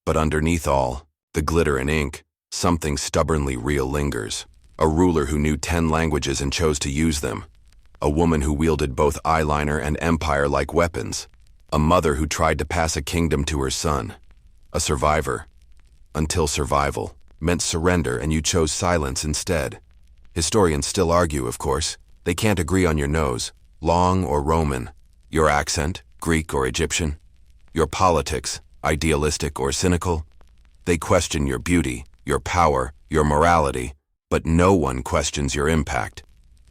But underneath all, the glitter and ink, something stubbornly real lingers. A ruler who knew 10 languages and chose to use them. A woman who wielded both eyeliner and empire like weapons. A mother who tried to pass a kingdom to her son. A survivor. Until survival meant surrender and you chose silence instead. Historians still argue, of course. They can't agree on your nose, long or Roman. Your accent, Greek or Egyptian. Your politics, idealistic or cynical. They question your beauty, your power, your morality. But no one questions your impact.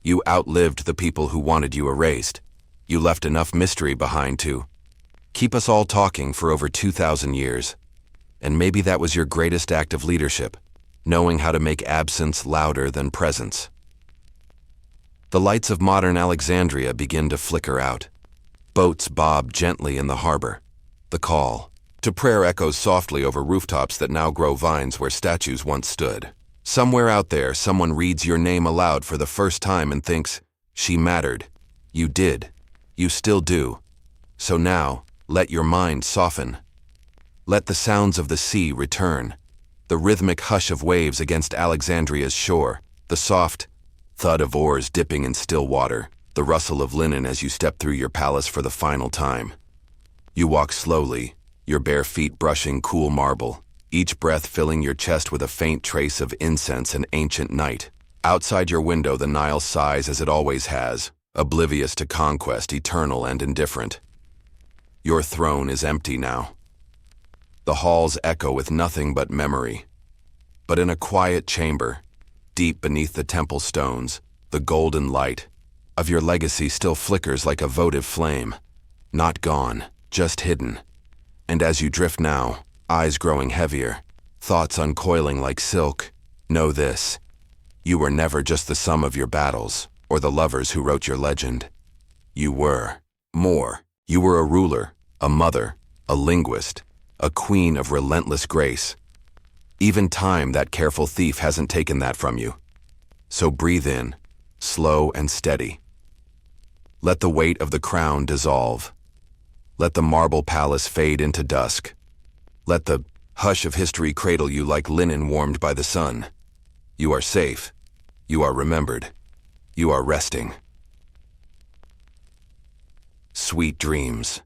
You outlived the people who wanted you erased. You left enough mystery behind to keep us all talking for over 2,000 years. And maybe that was your greatest act of leadership, knowing how to make absence louder than presence. The lights of modern Alexandria begin to flicker out. Boats bob gently in the harbor. The call to prayer echoes softly over rooftops that now grow vines where statues once stood. Somewhere out there, someone reads your name aloud for the first time and thinks, she mattered. You did. You still do. So now, let your mind soften. Let the sounds of the sea return. The rhythmic hush of waves against Alexandria's shore. The soft thud of oars dipping in still water. The rustle of linen as you step through your palace for the final time. You walk slowly, your bare feet brushing cool marble. Each breath filling your chest with a faint trace of incense and ancient night. Outside your window, the Nile sighs as it always has, oblivious to conquest, eternal and indifferent. Your throne is empty now. The halls echo with nothing but memory. But in a quiet chamber, deep beneath the temple stones, the golden light of your legacy still flickers like a votive flame. Not gone, just hidden. And as you drift now, eyes growing heavier, thoughts uncoiling like silk, know this. You were never just the sum of your battles, or the lovers who wrote your legend. You were more. You were a ruler, a mother, a linguist, a queen of relentless grace. Even time, that careful thief, hasn't taken that from you. So breathe in, slow and steady. Let the weight of the crown dissolve. Let the marble palace fade into dusk. Let the hush of history cradle you like linen warmed by the sun. You are safe. You are remembered. You are resting. Sweet dreams.